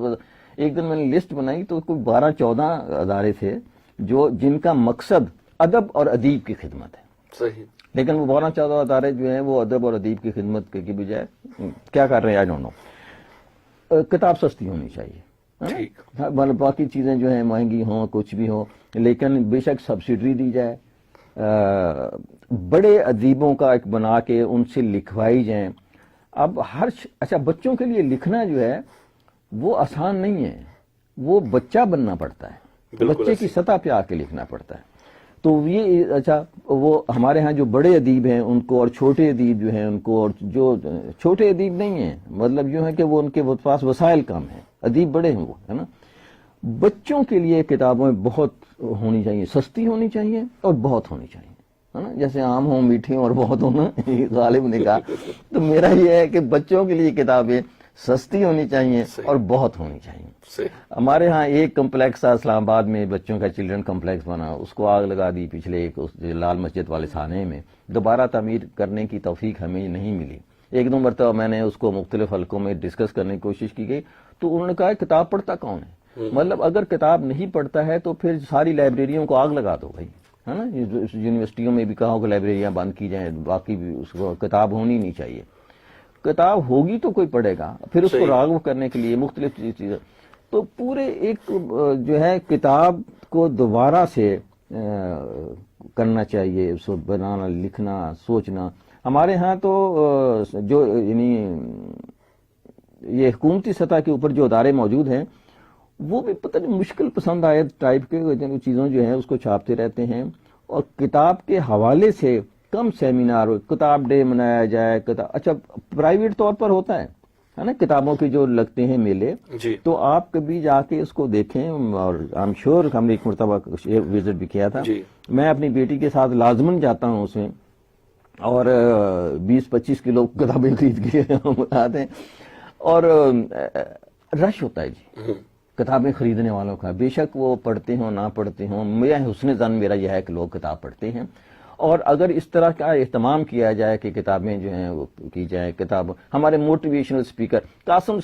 ایک دن میں نے لسٹ بنائی تو کوئی 12-14 ادارے تھے جن کا مقصد ادب اور ادیب کی خدمت ہے. صحیح. لیکن وہ 12-14 ادارے جو ہیں وہ ادب اور ادیب کی خدمت کی بجائے کیا کر رہے ہیں، آئی ڈونٹ نو. کتاب سستی ہونی چاہیے، باقی چیزیں جو ہیں مہنگی ہوں، کچھ بھی ہوں، لیکن بے شک سبسڈری دی جائے، بڑے ادیبوں کا ایک بنا کے ان سے لکھوائی جائیں. اب اچھا، بچوں کے لیے لکھنا جو ہے وہ آسان نہیں ہے، وہ بچہ بننا پڑتا ہے، بچے کی سطح پہ آ کے لکھنا پڑتا ہے. تو یہ اچھا، وہ ہمارے ہاں جو بڑے ادیب ہیں ان کو، اور چھوٹے ادیب جو ہیں ان کو، اور جو چھوٹے ادیب نہیں ہیں، مطلب یوں ہے کہ وہ ان کے پاس وسائل کم ہیں، ادیب بڑے ہیں وہ، ہے نا. بچوں کے لیے کتابیں بہت ہونی چاہیے، سستی ہونی چاہیے اور بہت ہونی چاہیے، ہے نا. جیسے عام ہوں، میٹھے اور بہت ہونا، غالب نے کہا. تو میرا یہ ہے کہ بچوں کے لیے کتابیں سستی ہونی چاہیے اور بہت ہونی چاہیے. ہمارے ہاں ایک کمپلیکس تھا اسلام آباد میں، بچوں کا چلڈرن کمپلیکس بنا، اس کو آگ لگا دی پچھلے ایک لال مسجد والے تھانے میں. دوبارہ تعمیر کرنے کی توفیق ہمیں نہیں ملی. ایک دو مرتبہ میں نے اس کو مختلف حلقوں میں ڈسکس کرنے کی کوشش کی گئی تو انہوں نے کہا کتاب پڑھتا کون ہے. مطلب اگر کتاب نہیں پڑھتا ہے تو پھر ساری لائبریریوں کو آگ لگا دو بھائی، ہے نا. یونیورسٹیوں میں بھی کہا ہو کہ لائبریریاں بند کی جائیں، باقی بھی اس کو کتاب ہونی نہیں چاہیے. کتاب ہوگی تو کوئی پڑھے گا، پھر اس کو راغب کرنے کے لیے مختلف چیزیں. تو پورے ایک جو ہے کتاب کو دوبارہ سے کرنا چاہیے، اس کو بنانا، لکھنا، سوچنا. ہمارے ہاں تو جو یعنی یہ حکومتی سطح کے اوپر جو ادارے موجود ہیں وہ بھی پتہ نہیں مشکل پسند آئے ٹائپ کے چیزوں جو ہیں اس کو چھاپتے رہتے ہیں. اور کتاب کے حوالے سے کم سیمینار ہو، کتاب ڈے منایا جائے، اچھا پرائیویٹ طور پر ہوتا ہے نا کتابوں کے جو لگتے ہیں میلے، تو آپ کبھی جا کے اس کو دیکھیں. اور آئی ایم شیور ہم نے ایک مرتبہ وزٹ بھی کیا تھا. میں اپنی بیٹی کے ساتھ لازمن جاتا ہوں اس میں، اور 20-25 کلو کتابیں خرید کے ہم آتے ہیں. اور رش ہوتا ہے جی کتابیں خریدنے والوں کا، بے شک وہ پڑھتے ہوں نہ پڑھتے ہوں. میرا حسن زن میرا یہ ہے کہ لوگ کتاب پڑھتے ہیں. اور اگر اس طرح کا اہتمام کیا جائے کہ کتابیں جو ہیں وہ کی جائیں. کتاب ہمارے موٹیویشنل اسپیکر قاسم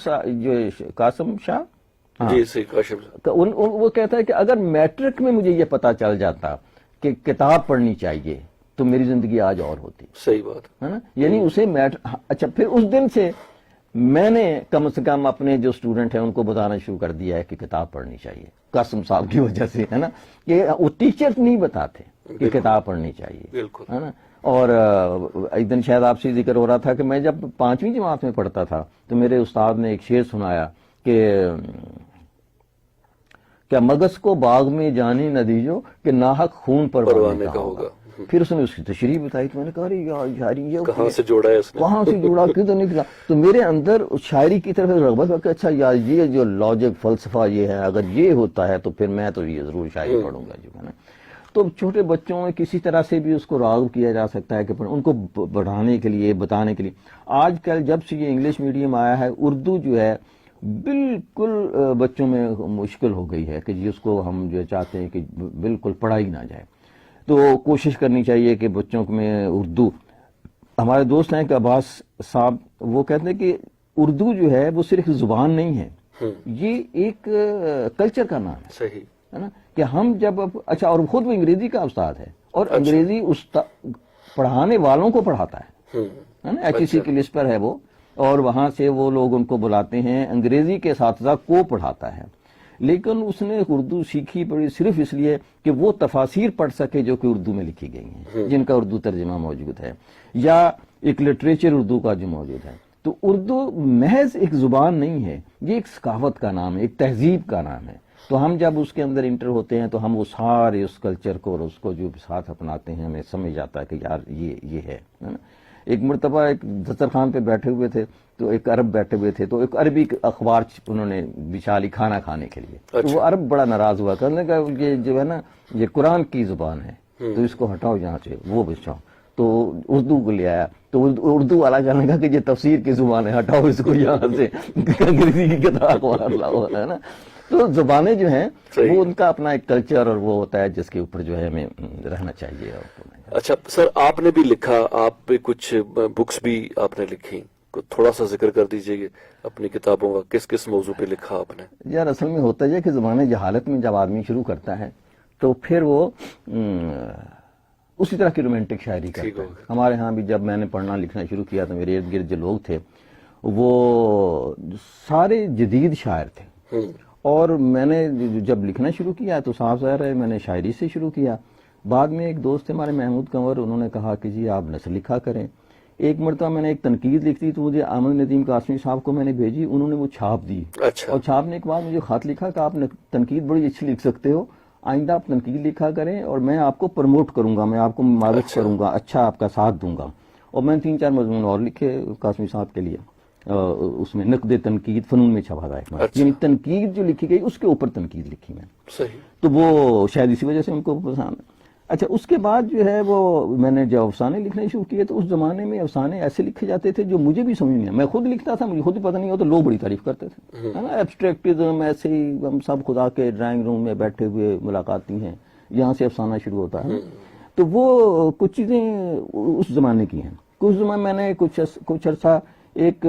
شاہ وہ کہتا ہے کہ اگر میٹرک میں مجھے یہ پتا چل جاتا کہ کتاب پڑھنی چاہیے تو میری زندگی آج اور ہوتی. صحیح بات ہے نا. یعنی اسے اچھا پھر اس دن سے میں نے کم سے کم اپنے جو اسٹوڈنٹ ہیں ان کو بتانا شروع کر دیا ہے کہ کتاب پڑھنی چاہیے، قاسم صاحب کی وجہ سے، ہے نا. کہ وہ ٹیچر نہیں بتاتے کہ کتاب پڑھنی چاہیے، ہے نا. اور ایک دن شاید آپ سے ذکر ہو رہا تھا کہ میں جب 5ویں جماعت میں پڑھتا تھا تو میرے استاد نے ایک شعر سنایا کہ کیا مگس کو باغ میں جانے نہ دیجو کہ ناحق خون پروانے کا ہوگا. پھر اس نے اس کی تشریح بتائی تو میں نے کہا یار یہ کہاں سے جوڑا ہے اس نے، وہاں سے جوڑا کیوں تو نہیں کیا. تو میرے اندر شاعری کی طرف رغبت ہے کہ اچھا یار یہ جو لاجک فلسفہ یہ ہے، اگر یہ ہوتا ہے تو پھر میں تو یہ ضرور شاعری پڑھوں گا جو ہے نا. تو چھوٹے بچوں میں کسی طرح سے بھی اس کو راغب کیا جا سکتا ہے کہ ان کو بڑھانے کے لیے، بتانے کے لیے. آج کل جب سے یہ انگلش میڈیم آیا ہے، اردو جو ہے بالکل بچوں میں مشکل ہو گئی ہے کہ جی اس کو ہم جو چاہتے ہیں کہ بالکل پڑھائی نہ جائے. تو کوشش کرنی چاہیے کہ بچوں میں اردو. ہمارے دوست ہیں کہ عباس صاحب وہ کہتے ہیں کہ اردو جو ہے وہ صرف زبان نہیں ہے، یہ ایک کلچر کا نام ہے. صحیح ہے نا. کہ ہم جب اچھا، اور خود وہ انگریزی کا استاد ہے اور انگریزی پڑھانے والوں کو پڑھاتا ہے نا. HEC کی لسٹ پر ہے وہ، اور وہاں سے وہ لوگ ان کو بلاتے ہیں. انگریزی کے اساتذہ کو پڑھاتا ہے. لیکن اس نے اردو سیکھی پڑھی صرف اس لیے کہ وہ تفاسیر پڑھ سکے جو کہ اردو میں لکھی گئی ہیں، جن کا اردو ترجمہ موجود ہے، یا ایک لٹریچر اردو کا جو موجود ہے. تو اردو محض ایک زبان نہیں ہے، یہ ایک ثقافت کا نام ہے، ایک تہذیب کا نام ہے. تو ہم جب اس کے اندر انٹر ہوتے ہیں تو ہم وہ سارے اس کلچر کو اور اس کو جو ساتھ اپناتے ہیں، ہمیں سمجھ جاتا ہے کہ یار یہ ہے نا. ایک مرتبہ ایک دسترخوان پہ بیٹھے ہوئے تھے تو ایک عرب بیٹھے ہوئے تھے تو ایک عربی اخبار انہوں نے بچھا لی کھانا کھانے کے لیے. تو وہ عرب بڑا ناراض ہوا، کہنے لگا یہ جو ہے نا یہ قرآن کی زبان ہے تو اس کو ہٹاؤ یہاں سے، وہ بچاؤ. تو اردو کو لے آیا تو اردو والا کہنے لگا کہ یہ تفسیر کی زبان ہے، ہٹاؤ اس کو یہاں سے، انگریزی کی کتاب لاؤ، ہے نا. تو زبانیں جو ہیں وہ ان کا اپنا ایک کلچر اور وہ ہوتا ہے جس کے اوپر جو ہے ہمیں رہنا چاہیے. اچھا سر، آپ نے بھی لکھا، آپ پہ کچھ بکس بھی آپ نے لکھی، تھوڑا سا ذکر کر دیجئے اپنی کتابوں کا، کس کس موضوع پہ لکھا آپ نے؟ یار اصل میں ہوتا ہے کہ زمانے جہالت میں جب آدمی شروع کرتا ہے تو پھر وہ اسی طرح کی رومانٹک شاعری کرتا ہے. ہمارے ہاں بھی جب میں نے پڑھنا لکھنا شروع کیا تو میرے ارد گرد جو لوگ تھے وہ سارے جدید شاعر تھے. اور میں نے جب لکھنا شروع کیا تو صاف ظاہر ہے میں نے شاعری سے شروع کیا. بعد میں ایک دوست تھے ہمارے محمود کنور، انہوں نے کہا کہ جی آپ نثر لکھا کریں. ایک مرتبہ میں نے ایک تنقید لکھ دی تو مجھے احمد ندیم قاسمی صاحب کو میں نے بھیجی، انہوں نے وہ چھاپ دی. اور چھاپنے کے بعد مجھے خط لکھا کہ آپ تنقید بڑی اچھی لکھ سکتے ہو، آئندہ آپ تنقید لکھا کریں اور میں آپ کو پروموٹ کروں گا، میں آپ کو معرف کروں گا، اچھا آپ کا ساتھ دوں گا. اور میں نے 3-4 مضمون اور لکھے قاسمی صاحب کے لیے، اس میں نقد تنقید فنون میں چھپا تھا. یعنی تنقید جو لکھی گئی اس کے اوپر تنقید لکھی میں. صحیح. تو وہ شاید اسی وجہ سے ان کو پسند. اچھا اس کے بعد جو ہے وہ میں نے جب افسانے لکھنے شروع کیے تو اس زمانے میں افسانے ایسے لکھے جاتے تھے جو مجھے بھی سمجھ نہیں آیا. میں خود لکھتا تھا, مجھے خود ہی پتہ نہیں ہوتا, لوگ بڑی تعریف کرتے تھے, ہے نا. ایبسٹریکٹزم, ایسے ہی ہم سب خدا کے ڈرائنگ روم میں بیٹھے ہوئے ملاقاتی ہیں, یہاں سے افسانہ شروع ہوتا ہے. تو وہ کچھ چیزیں اس زمانے کی ہیں. کچھ زمانے میں نے کچھ عرصہ ایک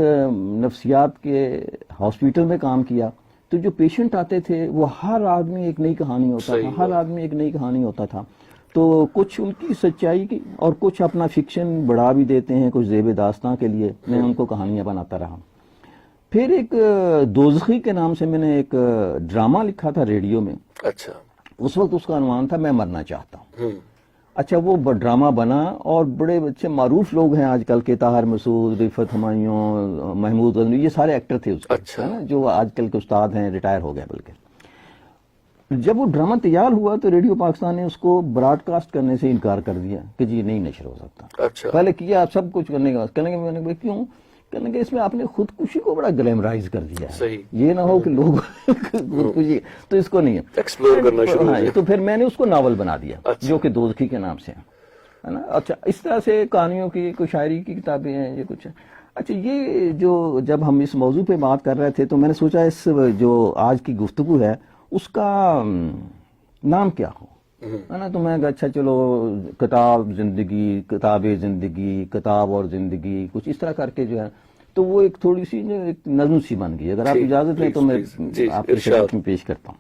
نفسیات کے ہاسپٹل میں کام کیا. تو جو پیشنٹ آتے تھے وہ ہر آدمی ایک نئی کہانی ہوتا تھا, ہر آدمی ایک نئی کہانی ہوتا تھا. تو کچھ ان کی سچائی کی اور کچھ اپنا فکشن بڑھا بھی دیتے ہیں, کچھ زیب داستاں کے لیے میں ان کو کہانیاں بناتا رہا. پھر ایک دوزخی کے نام سے میں نے ایک ڈرامہ لکھا تھا ریڈیو میں. اچھا. اس وقت اس کا عنوان تھا میں مرنا چاہتا ہوں. اچھا وہ ڈرامہ بنا اور بڑے اچھے معروف لوگ ہیں آج کل کے, طاہر مسعود, رفعت ہمایوں, محمود غزنوی, یہ سارے ایکٹر تھے اس کے, ہے نا, جو آج کل کے استاد ہیں, ریٹائر ہو گئے. بلکہ جب وہ ڈرامہ تیار ہوا تو ریڈیو پاکستان نے اس کو براڈ کاسٹ کرنے سے انکار کر دیا کہ جی نہیں نشر ہو سکتا. اچھا. پہلے پہلے کیا سب کچھ کرنے کے بعد کہنے کے میں نے کیوں, کہنے کہ اس میں آپ نے خودکشی کو بڑا گلیمرائز کر دیا ہے. صحیح. یہ نہ ہو کہ لوگ خودکشی, تو اس کو نہیں ہے ایکسپلور کرنا شروع ہو. تو پھر میں نے اس کو ناول بنا دیا جو کہ دوزخی کے نام سے ہے نا. اچھا اس طرح سے کہانیوں کی, کوئی شاعری کی کتابیں ہیں, یہ کچھ. اچھا یہ جو جب ہم اس موضوع پہ بات کر رہے تھے تو میں نے سوچا اس جو آج کی گفتگو ہے اس کا نام کیا ہو, ہے نا. تو میں کہا اچھا چلو کتاب زندگی, کتاب زندگی, کتاب اور زندگی, کچھ اس طرح کر کے جو ہے تو وہ ایک تھوڑی سی ایک نظم سی بن گئی. اگر آپ اجازت دیں تو میں آپ کی خدمت میں پیش کرتا ہوں.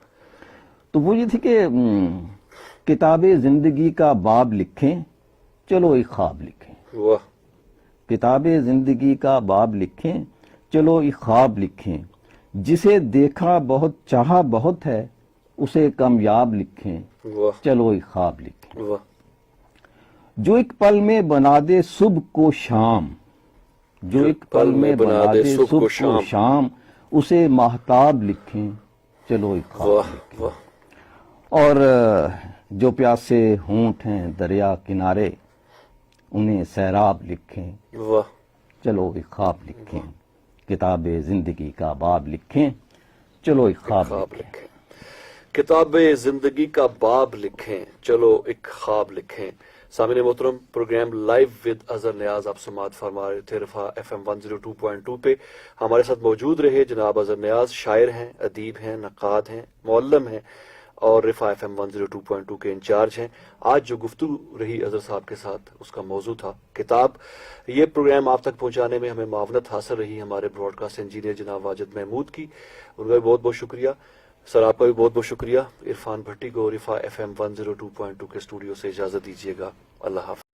تو وہ یہ تھی کہ کتاب زندگی کا باب لکھیں, چلو ایک خواب لکھیں. واہ. کتاب زندگی کا باب لکھیں, چلو ایک خواب لکھیں. جسے دیکھا بہت چاہا بہت ہے, اسے کامیاب لکھیں. واہ. چلو ایک خواب لکھیں. واہ. جو ایک پل میں بنا دے صبح کو شام, جو ایک پل میں بنا دے صبح کو شام, اسے ماہتاب لکھیں. چلو ایک خواب لکھیں. واہ. اور جو پیاسے ہونٹ ہیں دریا کنارے, انہیں سیراب لکھیں. واہ. چلو ایک خواب لکھیں. کتاب زندگی کا باب لکھیں, چلو ایک خواب لکھیں. کتاب زندگی کا باب لکھیں, چلو ایک خواب لکھیں. سامعین محترم, پروگرام لائیو ود اظہر نیاز آپ سماعت فرما رہے تھے رفا FM 102.2 پہ. ہمارے ساتھ موجود رہے جناب اظہر نیاز, شاعر ہیں, ادیب ہیں, نقاد ہیں, معلم ہیں اور رفا FM 102.2 کے انچارج ہیں. آج جو گفتگو رہی اظہر صاحب کے ساتھ اس کا موضوع تھا کتاب. یہ پروگرام آپ تک پہنچانے میں ہمیں معاونت حاصل رہی ہمارے براڈ کاسٹ انجینئر جناب واجد محمود کی, ان کا بھی بہت بہت شکریہ. سر آپ کا بھی بہت بہت شکریہ. عرفان بھٹی کو رفا FM 102.2 کے اسٹوڈیو سے اجازت دیجیے گا. اللہ حافظ.